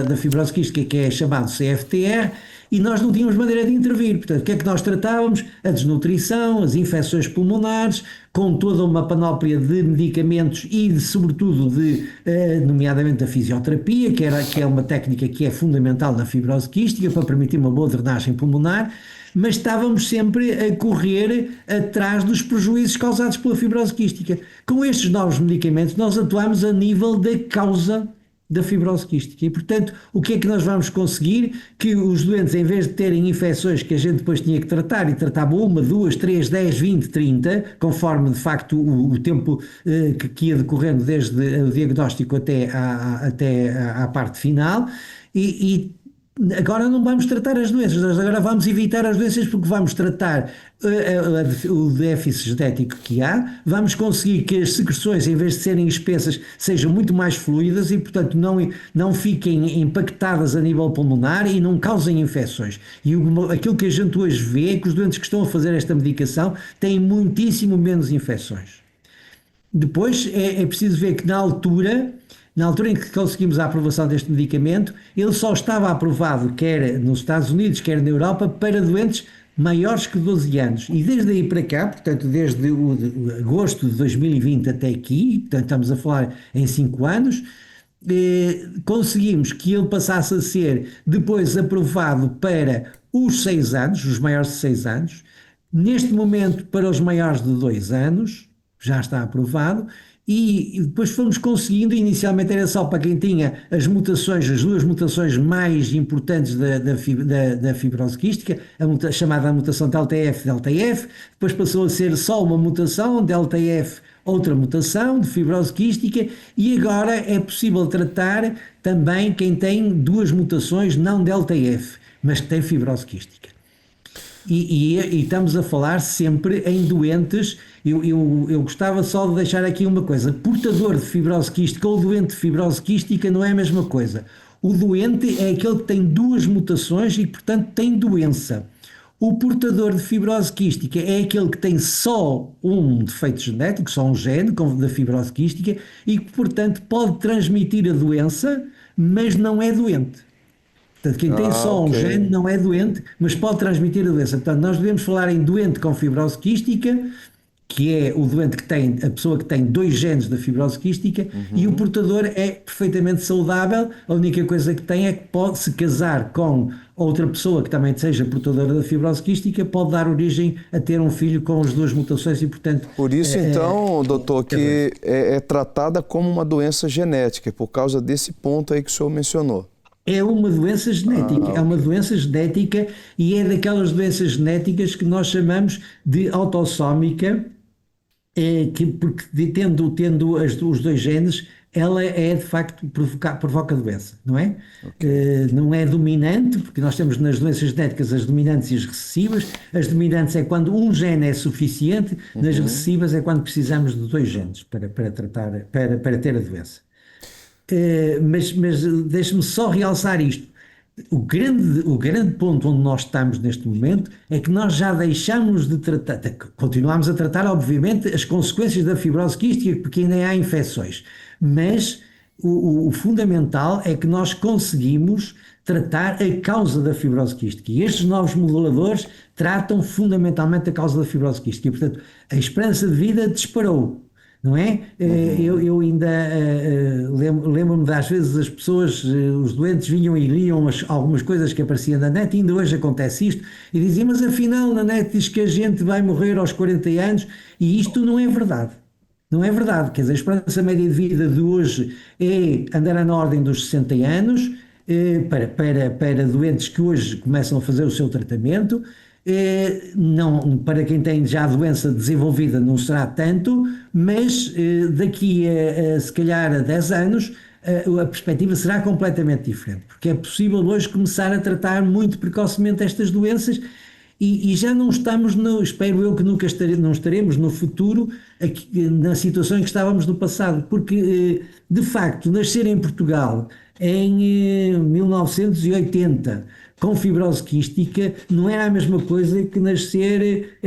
da fibrose quística, que é chamado CFTR, e nós não tínhamos maneira de intervir. Portanto, o que é que nós tratávamos? A desnutrição, as infecções pulmonares, com toda uma panóplia de medicamentos e, sobretudo, nomeadamente a fisioterapia, que é uma técnica que é fundamental na fibrose quística para permitir uma boa drenagem pulmonar, mas estávamos sempre a correr atrás dos prejuízos causados pela fibrose quística. Com estes novos medicamentos, nós atuamos a nível da causa da fibrose quística e, portanto, o que é que nós vamos conseguir? Que os doentes, em vez de terem infecções que a gente depois tinha que tratar, e tratava 1, 2, 3, 10, 20, 30, conforme de facto o tempo que ia decorrendo desde o diagnóstico até à parte final, e agora não vamos tratar as doenças, nós agora vamos evitar as doenças porque vamos tratar o déficit genético que há, vamos conseguir que as secreções, em vez de serem espessas, sejam muito mais fluídas e, portanto, não fiquem impactadas a nível pulmonar e não causem infecções. E aquilo que a gente hoje vê é que os doentes que estão a fazer esta medicação têm muitíssimo menos infecções. Depois é preciso ver que na altura em que conseguimos a aprovação deste medicamento, ele só estava aprovado quer nos Estados Unidos, quer na Europa, para doentes maiores que 12 anos. E desde aí para cá, portanto, desde agosto de 2020 até aqui, portanto, estamos a falar em 5 anos, conseguimos que ele passasse a ser depois aprovado para os 6 anos, os maiores de 6 anos. Neste momento, para os maiores de 2 anos, já está aprovado. E depois fomos conseguindo, inicialmente era só para quem tinha as mutações, as 2 mutações mais importantes da fibrose quística, chamada mutação delta-F, depois passou a ser só uma mutação, delta-F, outra mutação de fibrose quística, e agora é possível tratar também quem tem 2 mutações, não delta-F, mas que tem fibrose quística. E estamos a falar sempre em doentes. Eu gostava só de deixar aqui uma coisa: portador de fibrose quística ou doente de fibrose quística não é a mesma coisa. O doente é aquele que tem 2 mutações e, portanto, tem doença. O portador de fibrose quística é aquele que tem só um defeito genético, só um gene da fibrose quística e que, portanto, pode transmitir a doença, mas não é doente. Portanto, quem tem só um gene não é doente, mas pode transmitir a doença. Portanto, nós devemos falar em doente com fibrose quística, que é o doente que tem, a pessoa que tem 2 genes da fibrose quística, e o portador é perfeitamente saudável. A única coisa que tem é que pode se casar com outra pessoa que também seja portadora da fibrose quística, pode dar origem a ter um filho com as 2 mutações e, portanto... Por isso, então, doutor, que é tratada como uma doença genética, por causa desse ponto aí que o senhor mencionou. É uma doença genética, é uma doença genética e é daquelas doenças genéticas que nós chamamos de autossómica, porque tendo os 2 genes, ela é de facto provoca doença, não é? Não é dominante, porque nós temos nas doenças genéticas as dominantes e as recessivas. As dominantes é quando um gene é suficiente, nas recessivas é quando precisamos de 2 genes para ter a doença. Mas deixe-me só realçar isto. O grande ponto onde nós estamos neste momento é que nós já deixamos de tratar, continuamos a tratar, obviamente, as consequências da fibrose quística, porque ainda há infecções, mas o fundamental é que nós conseguimos tratar a causa da fibrose quística, e estes novos moduladores tratam fundamentalmente a causa da fibrose quística, e, portanto, a esperança de vida disparou. Não é? Eu ainda lembro-me de às vezes as pessoas, os doentes vinham e liam algumas coisas que apareciam na net, e ainda hoje acontece isto, e diziam, mas afinal na net diz que a gente vai morrer aos 40 anos, e isto não é verdade. Não é verdade, quer dizer, a esperança média de vida de hoje andará na ordem dos 60 anos, para doentes que hoje começam a fazer o seu tratamento. Não, para quem tem já a doença desenvolvida não será tanto, mas daqui a se calhar a 10 anos a perspectiva será completamente diferente, porque é possível hoje começar a tratar muito precocemente estas doenças, e já não estamos, espero eu que nunca não estaremos no futuro na situação em que estávamos no passado, porque de facto nascer em Portugal em 1980 com fibrose quística não era a mesma coisa que nascer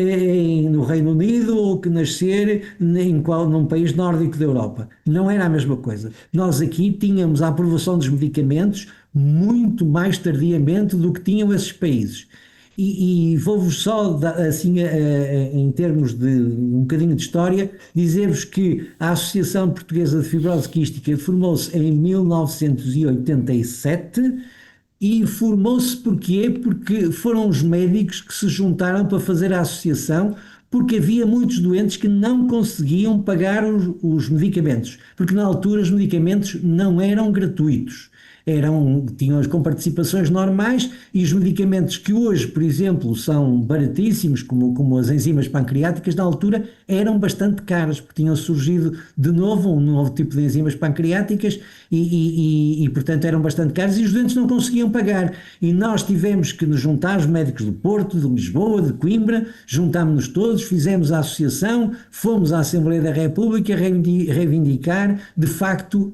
no Reino Unido ou que nascer num país nórdico da Europa. Não era a mesma coisa. Nós aqui tínhamos a aprovação dos medicamentos muito mais tardiamente do que tinham esses países. E vou-vos só, assim, em termos de um bocadinho de história, dizer-vos que a Associação Portuguesa de Fibrose Quística formou-se em 1987, e formou-se porquê? Porque foram os médicos que se juntaram para fazer a associação, porque havia muitos doentes que não conseguiam pagar os medicamentos, porque na altura os medicamentos não eram gratuitos. Tinham com participações normais, e os medicamentos que hoje, por exemplo, são baratíssimos, como as enzimas pancreáticas, na altura eram bastante caras, porque tinham surgido de novo um novo tipo de enzimas pancreáticas e portanto eram bastante caras, e os doentes não conseguiam pagar. E nós tivemos que nos juntar, os médicos do Porto, de Lisboa, de Coimbra, juntámos-nos todos, fizemos a associação, fomos à Assembleia da República reivindicar de facto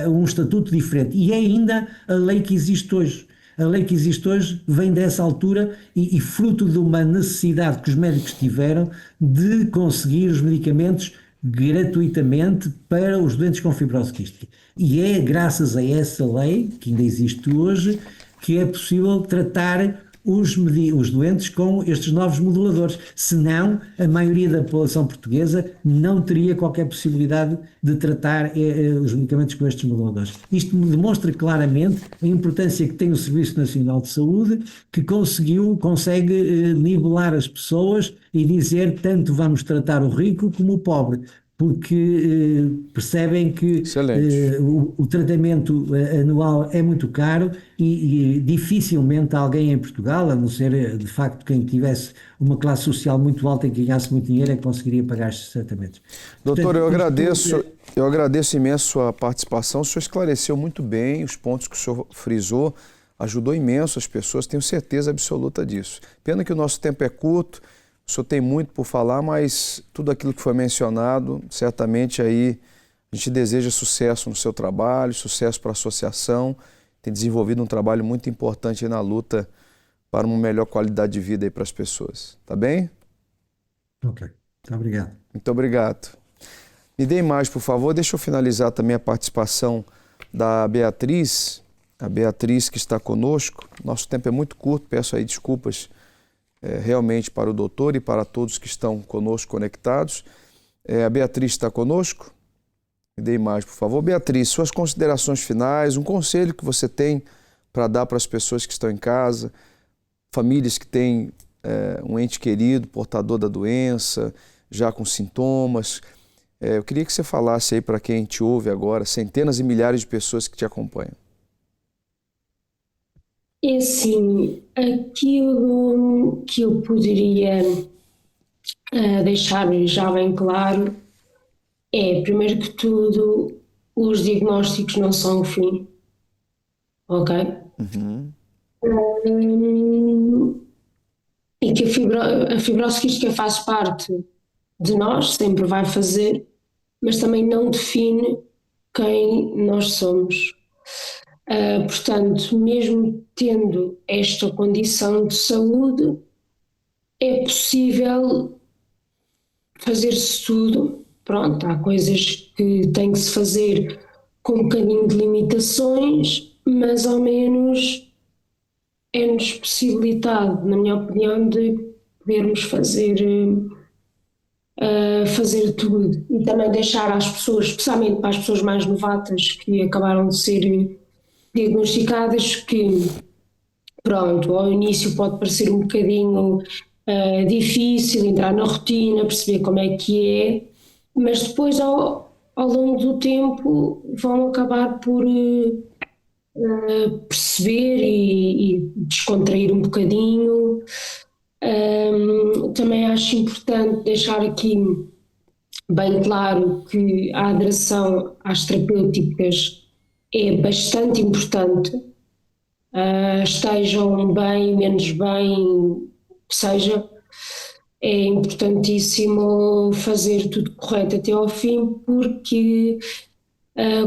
um estatuto diferente. E é ainda a lei que existe hoje. A lei que existe hoje vem dessa altura e fruto de uma necessidade que os médicos tiveram de conseguir os medicamentos gratuitamente para os doentes com fibrose quística. E é graças a essa lei, que ainda existe hoje, que é possível tratar os doentes com estes novos moduladores. Senão, a maioria da população portuguesa não teria qualquer possibilidade de tratar os medicamentos com estes moduladores. Isto demonstra claramente a importância que tem o Serviço Nacional de Saúde, que consegue nivelar as pessoas e dizer tanto vamos tratar o rico como o pobre, porque percebem que o tratamento anual é muito caro e dificilmente alguém em Portugal, a não ser de facto quem tivesse uma classe social muito alta e que ganhasse muito dinheiro, é que conseguiria pagar estes tratamentos. Doutor, eu agradeço imenso a participação. O senhor esclareceu muito bem os pontos que o senhor frisou, ajudou imenso as pessoas, tenho certeza absoluta disso. Pena que o nosso tempo é curto. O senhor tem muito por falar, mas tudo aquilo que foi mencionado, certamente aí a gente deseja sucesso no seu trabalho, sucesso para a associação. Tem desenvolvido um trabalho muito importante na luta para uma melhor qualidade de vida aí para as pessoas. Tá bem? Ok, muito obrigado. Muito obrigado. Me dê imagem, por favor. Deixa eu finalizar também a participação da Beatriz. A Beatriz que está conosco. Nosso tempo é muito curto, peço aí desculpas realmente para o doutor e para todos que estão conosco conectados. A Beatriz está conosco. Me dê imagem, por favor. Beatriz, suas considerações finais, um conselho que você tem para dar para as pessoas que estão em casa, famílias que têm um ente querido, portador da doença, já com sintomas. Eu queria que você falasse aí para quem te ouve agora, centenas e milhares de pessoas que te acompanham. É assim, aquilo que eu poderia deixar já bem claro é, primeiro que tudo, os diagnósticos não são o fim, ok? E que a fibrose quística faz parte de nós, sempre vai fazer, mas também não define quem nós somos. Portanto, mesmo tendo esta condição de saúde, é possível fazer-se tudo. Pronto, há coisas que tem que se fazer com um bocadinho de limitações, mas ao menos é-nos possibilitado, na minha opinião, de podermos fazer tudo e também deixar às pessoas, especialmente para as pessoas mais novatas que acabaram de ser diagnosticadas, que pronto, ao início pode parecer um bocadinho difícil entrar na rotina, perceber como é que é, mas depois ao longo do tempo vão acabar por perceber e descontrair um bocadinho. Também acho importante deixar aqui bem claro que a adesão às terapêuticas é bastante importante, estejam bem, menos bem, que seja, é importantíssimo fazer tudo correto até ao fim, porque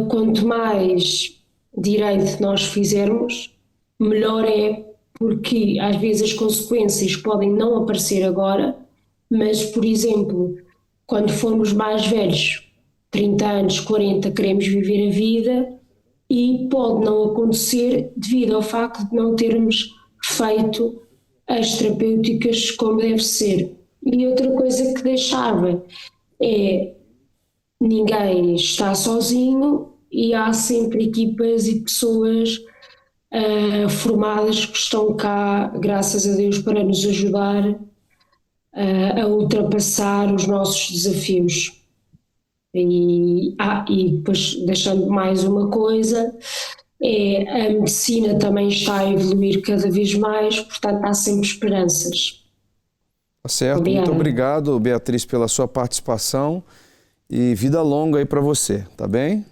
quanto mais direito nós fizermos, melhor é, porque às vezes as consequências podem não aparecer agora, mas, por exemplo, quando formos mais velhos, 30 anos, 40, queremos viver a vida e pode não acontecer devido ao facto de não termos feito as terapêuticas como deve ser. E outra coisa que deixava é: ninguém está sozinho e há sempre equipas e pessoas formadas que estão cá, graças a Deus, para nos ajudar a ultrapassar os nossos desafios. E depois, deixando mais uma coisa, a medicina também está a evoluir cada vez mais, portanto há sempre esperanças. Tá certo, Obrigada. Muito obrigado, Beatriz, pela sua participação e vida longa aí para você, tá bem?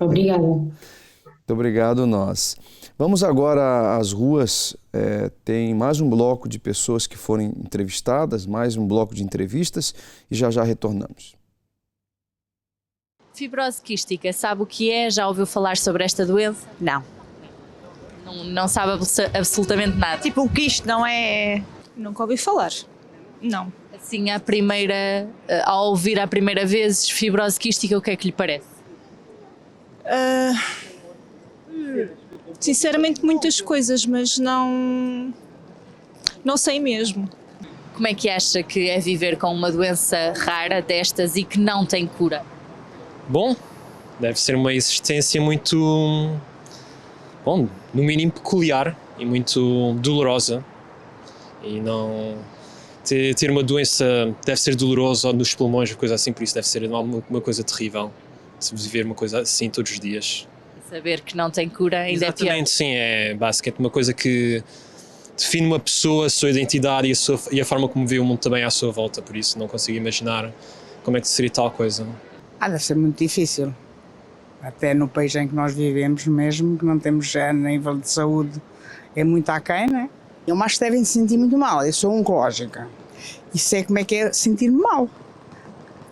Obrigada. Muito obrigado, nós. Vamos agora às ruas, tem mais um bloco de pessoas que foram entrevistadas, mais um bloco de entrevistas e já retornamos. Fibrose quística, sabe o que é? Já ouviu falar sobre esta doença? Não. Não sabe absolutamente nada? Tipo, o quisto não é... Nunca ouvi falar. Não. Assim, ao ouvir a primeira vez fibrose quística, o que é que lhe parece? Sinceramente, muitas coisas, mas não sei mesmo. Como é que acha que é viver com uma doença rara destas e que não tem cura? Bom, deve ser uma existência muito, bom, no mínimo peculiar e muito dolorosa. E não... Ter uma doença deve ser dolorosa nos pulmões, coisa assim, por isso deve ser uma coisa terrível. Se viver uma coisa assim todos os dias. Saber que não tem cura ainda Exatamente, sim, é basicamente uma coisa que define uma pessoa, a sua identidade e a forma como vê o mundo também à sua volta, por isso não consigo imaginar como é que seria tal coisa. Deve ser muito difícil, até no país em que nós vivemos mesmo, que não temos a nível de saúde, é muito aquém, não é? Eu acho que devem se sentir muito mal, eu sou oncológica e sei como é que é sentir-me mal.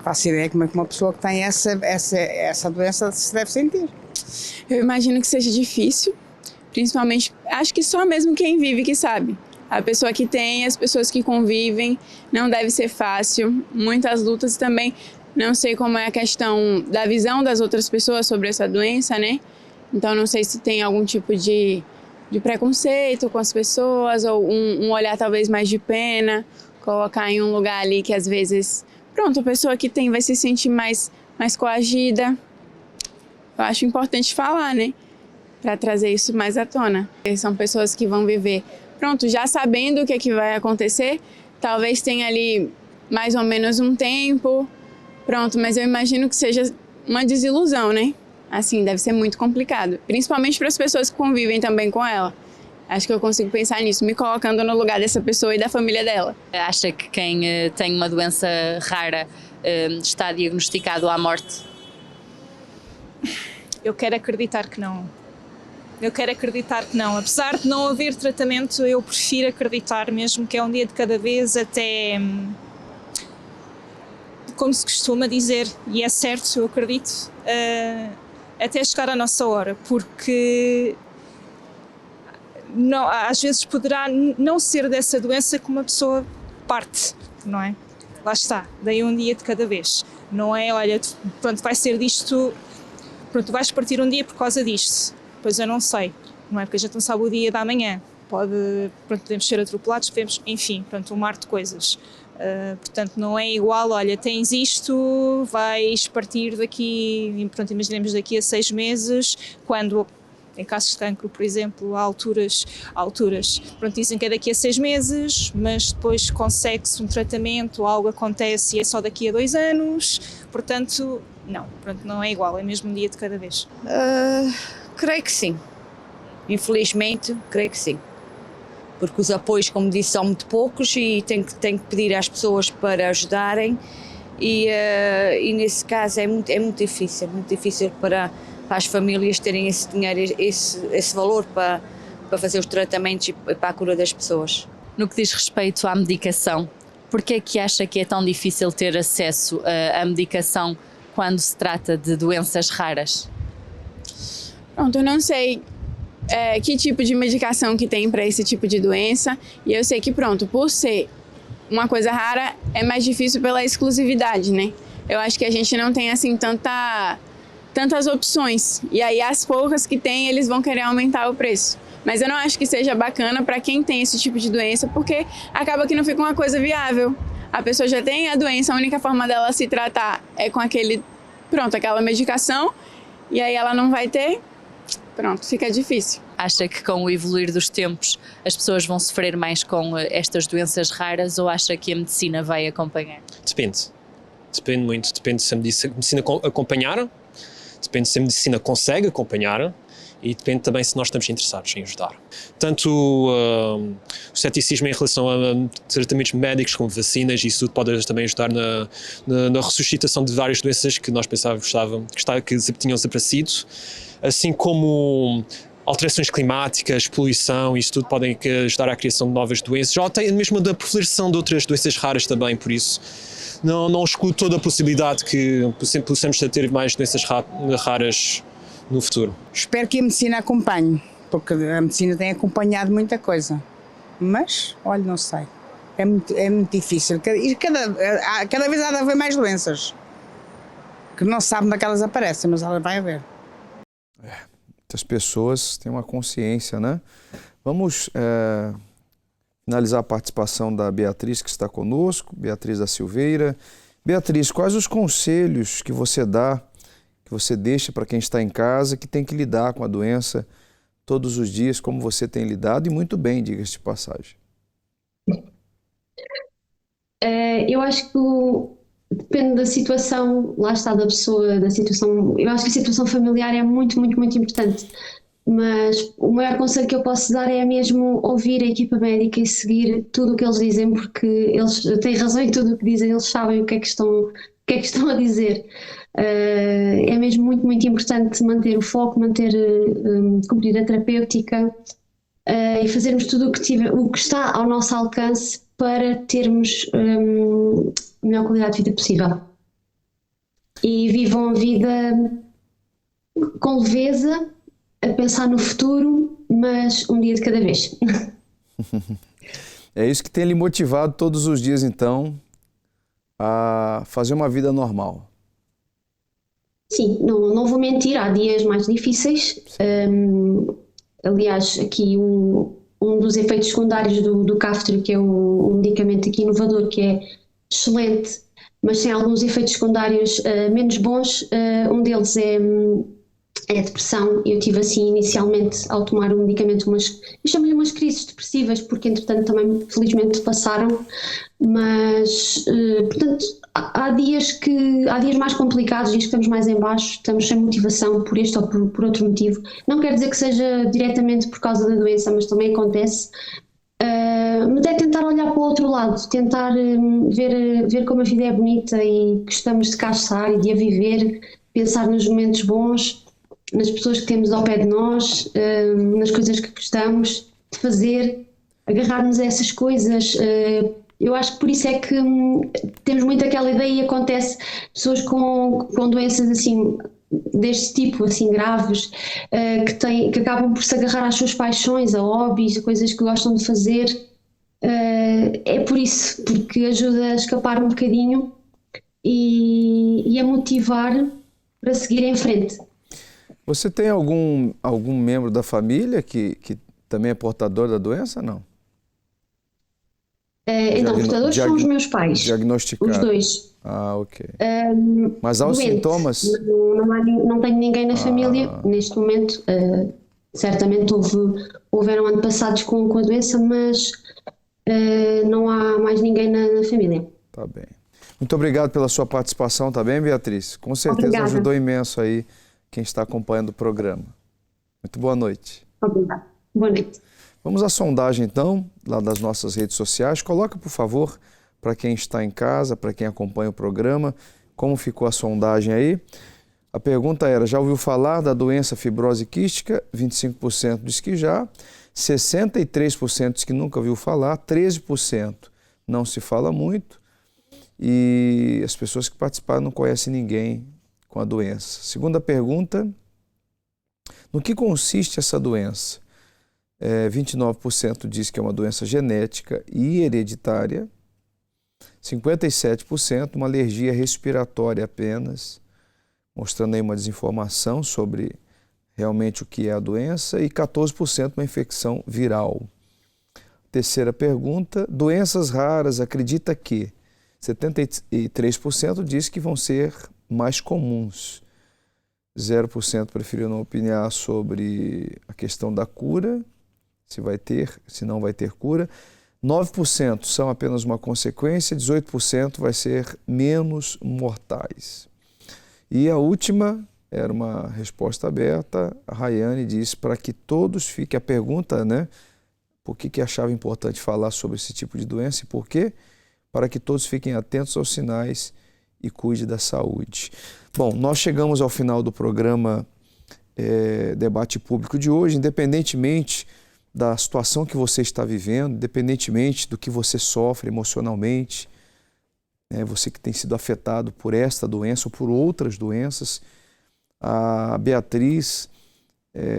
Faço ideia como é que uma pessoa que tem essa doença se deve sentir. Eu imagino que seja difícil, principalmente, acho que só mesmo quem vive que sabe. A pessoa que tem, as pessoas que convivem, não deve ser fácil, muitas lutas também. Não sei como é a questão da visão das outras pessoas sobre essa doença, né? Então não sei se tem algum tipo de preconceito com as pessoas ou um olhar talvez mais de pena, colocar em um lugar ali que às vezes, pronto, a pessoa que tem vai se sentir mais coagida. Eu acho importante falar, né? Para trazer isso mais à tona. São pessoas que vão viver, pronto, já sabendo o que é que vai acontecer, talvez tenha ali mais ou menos um tempo, pronto, mas eu imagino que seja uma desilusão, né? Assim, deve ser muito complicado, principalmente para as pessoas que convivem também com ela. Acho que eu consigo pensar nisso, me colocando no lugar dessa pessoa e da família dela. Acha que quem tem uma doença rara está diagnosticado à morte? Eu quero acreditar que não. Apesar de não haver tratamento, eu prefiro acreditar mesmo que é um dia de cada vez, até, como se costuma dizer, e é certo, eu acredito, até chegar à nossa hora, porque não, às vezes poderá não ser dessa doença que uma pessoa parte, não é? Lá está, daí um dia de cada vez. Não é, olha, pronto, vai ser disto, pronto, vais partir um dia por causa disto. Pois eu não sei, não é? Porque a gente não sabe o dia da manhã. Podemos ser atropelados, enfim, pronto, um mar de coisas. Portanto, não é igual, olha, tens isto, vais partir daqui, pronto, imaginemos daqui a 6 meses, quando, em casos de cancro, por exemplo, há alturas, pronto, dizem que é daqui a 6 meses, mas depois consegue-se um tratamento, algo acontece e é só daqui a 2 anos, portanto, não, pronto, não é igual, é mesmo um dia de cada vez. Creio que sim, infelizmente creio que sim, porque os apoios, como disse, são muito poucos e tenho que pedir às pessoas para ajudarem e nesse caso é muito difícil para as famílias terem esse dinheiro, esse valor para fazer os tratamentos e para a cura das pessoas. No que diz respeito à medicação, por que é que acha que é tão difícil ter acesso à medicação quando se trata de doenças raras? Pronto, eu não sei que tipo de medicação que tem para esse tipo de doença, e eu sei que, pronto, por ser uma coisa rara, é mais difícil pela exclusividade, né? Eu acho que a gente não tem, assim, tantas opções, e aí as poucas que tem, eles vão querer aumentar o preço. Mas eu não acho que seja bacana para quem tem esse tipo de doença, porque acaba que não fica uma coisa viável. A pessoa já tem a doença, a única forma dela se tratar é com aquela medicação, e aí ela não vai ter, pronto, fica difícil. Acha que com o evoluir dos tempos as pessoas vão sofrer mais com estas doenças raras, ou acha que a medicina vai acompanhar? Depende muito, depende se a medicina acompanhar, depende se a medicina consegue acompanhar e depende também se nós estamos interessados em ajudar. Tanto o ceticismo em relação a tratamentos médicos como vacinas, isso tudo pode também ajudar na ressuscitação de várias doenças que nós pensávamos que tinham desaparecido, assim como alterações climáticas, poluição, isso tudo podem ajudar à criação de novas doenças, ou até mesmo da proliferação de outras doenças raras também, por isso não excluo toda a possibilidade que possamos ter mais doenças raras no futuro. Espero que a medicina acompanhe, porque a medicina tem acompanhado muita coisa, mas, olha, não sei, é muito difícil, cada vez há de haver mais doenças, que não se sabe onde é que elas aparecem, mas ela vai haver. Muitas pessoas têm uma consciência, né? Vamos finalizar a participação da Beatriz, que está conosco, Beatriz da Silveira. Beatriz, quais os conselhos que você dá, que você deixa para quem está em casa, que tem que lidar com a doença todos os dias, como você tem lidado, e muito bem, diga-se de passagem? Eu acho que depende da situação, lá está, da pessoa, da situação. Eu acho que a situação familiar é muito, muito, muito importante. Mas o maior conselho que eu posso dar é mesmo ouvir a equipa médica e seguir tudo o que eles dizem, porque eles têm razão em tudo o que dizem, eles sabem o que é que estão a dizer. É mesmo muito, muito importante manter o foco, cumprir a terapêutica e fazermos tudo o que está ao nosso alcance para termos a melhor qualidade de vida possível. E vivam a vida com leveza, a pensar no futuro, mas um dia de cada vez. É isso que tem lhe motivado todos os dias, então, a fazer uma vida normal. Sim, não vou mentir, há dias mais difíceis. Aliás, aqui um dos efeitos secundários do Kaftrio, que é um medicamento aqui inovador, que é excelente, mas tem alguns efeitos secundários menos bons. Um deles é a depressão. Eu tive assim inicialmente ao tomar um medicamento, eu chamo-lhe umas crises depressivas, porque entretanto também felizmente passaram, mas portanto há dias mais complicados, dias que estamos mais em baixo, estamos sem motivação por este ou por outro motivo. Não quer dizer que seja diretamente por causa da doença, mas também acontece. Mas é tentar olhar para o outro lado, tentar ver como a vida é bonita e gostamos de cá estar e de a viver, pensar nos momentos bons. nas pessoas que temos ao pé de nós, nas coisas que gostamos de fazer, agarrar-nos a essas coisas. Eu acho que por isso é que temos muito aquela ideia e acontece pessoas com doenças assim, deste tipo, assim, graves, que acabam por se agarrar às suas paixões, a hobbies, a coisas que gostam de fazer. É por isso, porque ajuda a escapar um bocadinho e a motivar para seguir em frente. Você tem algum membro da família que também é portador da doença, não? Então, portadores são os meus pais. Diagnosticados. Os dois. Ah, ok. Mas há os doente. sintomas? Não tenho ninguém na família neste momento. Certamente houveram antepassados com a doença, mas não há mais ninguém na família. Tá bem. Muito obrigado pela sua participação, tá bem, Beatriz? Com certeza Obrigada. Ajudou imenso aí quem está acompanhando o programa. Muito boa noite. Obrigada. Boa noite. Vamos à sondagem, então, lá das nossas redes sociais. Coloca, por favor, para quem está em casa, para quem acompanha o programa, como ficou a sondagem aí. A pergunta era, já ouviu falar da doença fibrose quística? 25% diz que já, 63% diz que nunca ouviu falar, 13% não se fala muito e as pessoas que participaram não conhecem ninguém com a doença. Segunda pergunta, no que consiste essa doença? 29% diz que é uma doença genética e hereditária, 57% uma alergia respiratória apenas, mostrando aí uma desinformação sobre realmente o que é a doença, e 14% uma infecção viral. Terceira pergunta, doenças raras, acredita que 73% diz que vão ser mais comuns. 0% preferiu não opinar sobre a questão da cura, se vai ter, se não vai ter cura. 9% são apenas uma consequência, 18% vai ser menos mortais. E a última era uma resposta aberta. A Rayane disse para que todos fiquem, a pergunta, né? Por que achava importante falar sobre esse tipo de doença e por quê? Para que todos fiquem atentos aos sinais e cuide da saúde. Bom, nós chegamos ao final do programa Debate Público de hoje, independentemente da situação que você está vivendo, independentemente do que você sofre emocionalmente, né, você que tem sido afetado por esta doença ou por outras doenças, a Beatriz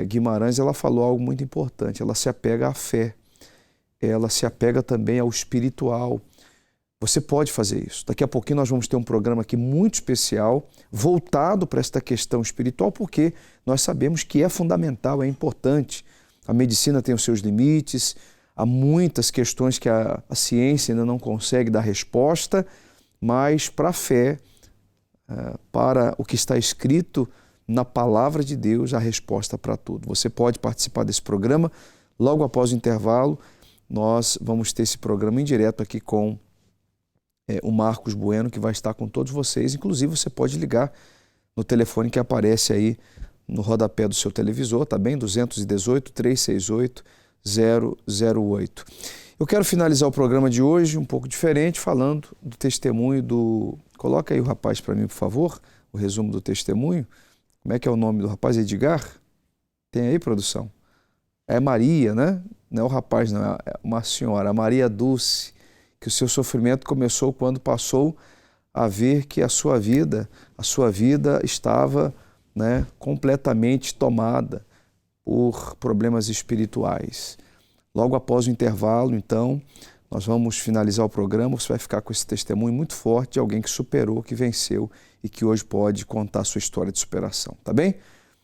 Guimarães, ela falou algo muito importante, ela se apega à fé, ela se apega também ao espiritual. Você pode fazer isso. Daqui a pouquinho nós vamos ter um programa aqui muito especial, voltado para esta questão espiritual, porque nós sabemos que é fundamental, é importante. A medicina tem os seus limites, há muitas questões que a ciência ainda não consegue dar resposta, mas para a fé, para o que está escrito na palavra de Deus, a resposta para tudo. Você pode participar desse programa. Logo após o intervalo, nós vamos ter esse programa em direto aqui com o Marcos Bueno, que vai estar com todos vocês. Inclusive, você pode ligar no telefone que aparece aí no rodapé do seu televisor, tá bem? 218-368-008. Eu quero finalizar o programa de hoje um pouco diferente, falando do testemunho do... Coloca aí o rapaz para mim, por favor, o resumo do testemunho. Como é que é o nome do rapaz? Edgar? Tem aí, produção? É Maria, né? Não é o rapaz, não, é uma senhora, a Maria Dulce, que o seu sofrimento começou quando passou a ver que a sua vida estava, né, completamente tomada por problemas espirituais. Logo após o intervalo, então, nós vamos finalizar o programa. Você vai ficar com esse testemunho muito forte de alguém que superou, que venceu e que hoje pode contar a sua história de superação, tá bem?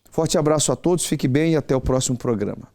Forte abraço a todos, fique bem e até o próximo programa.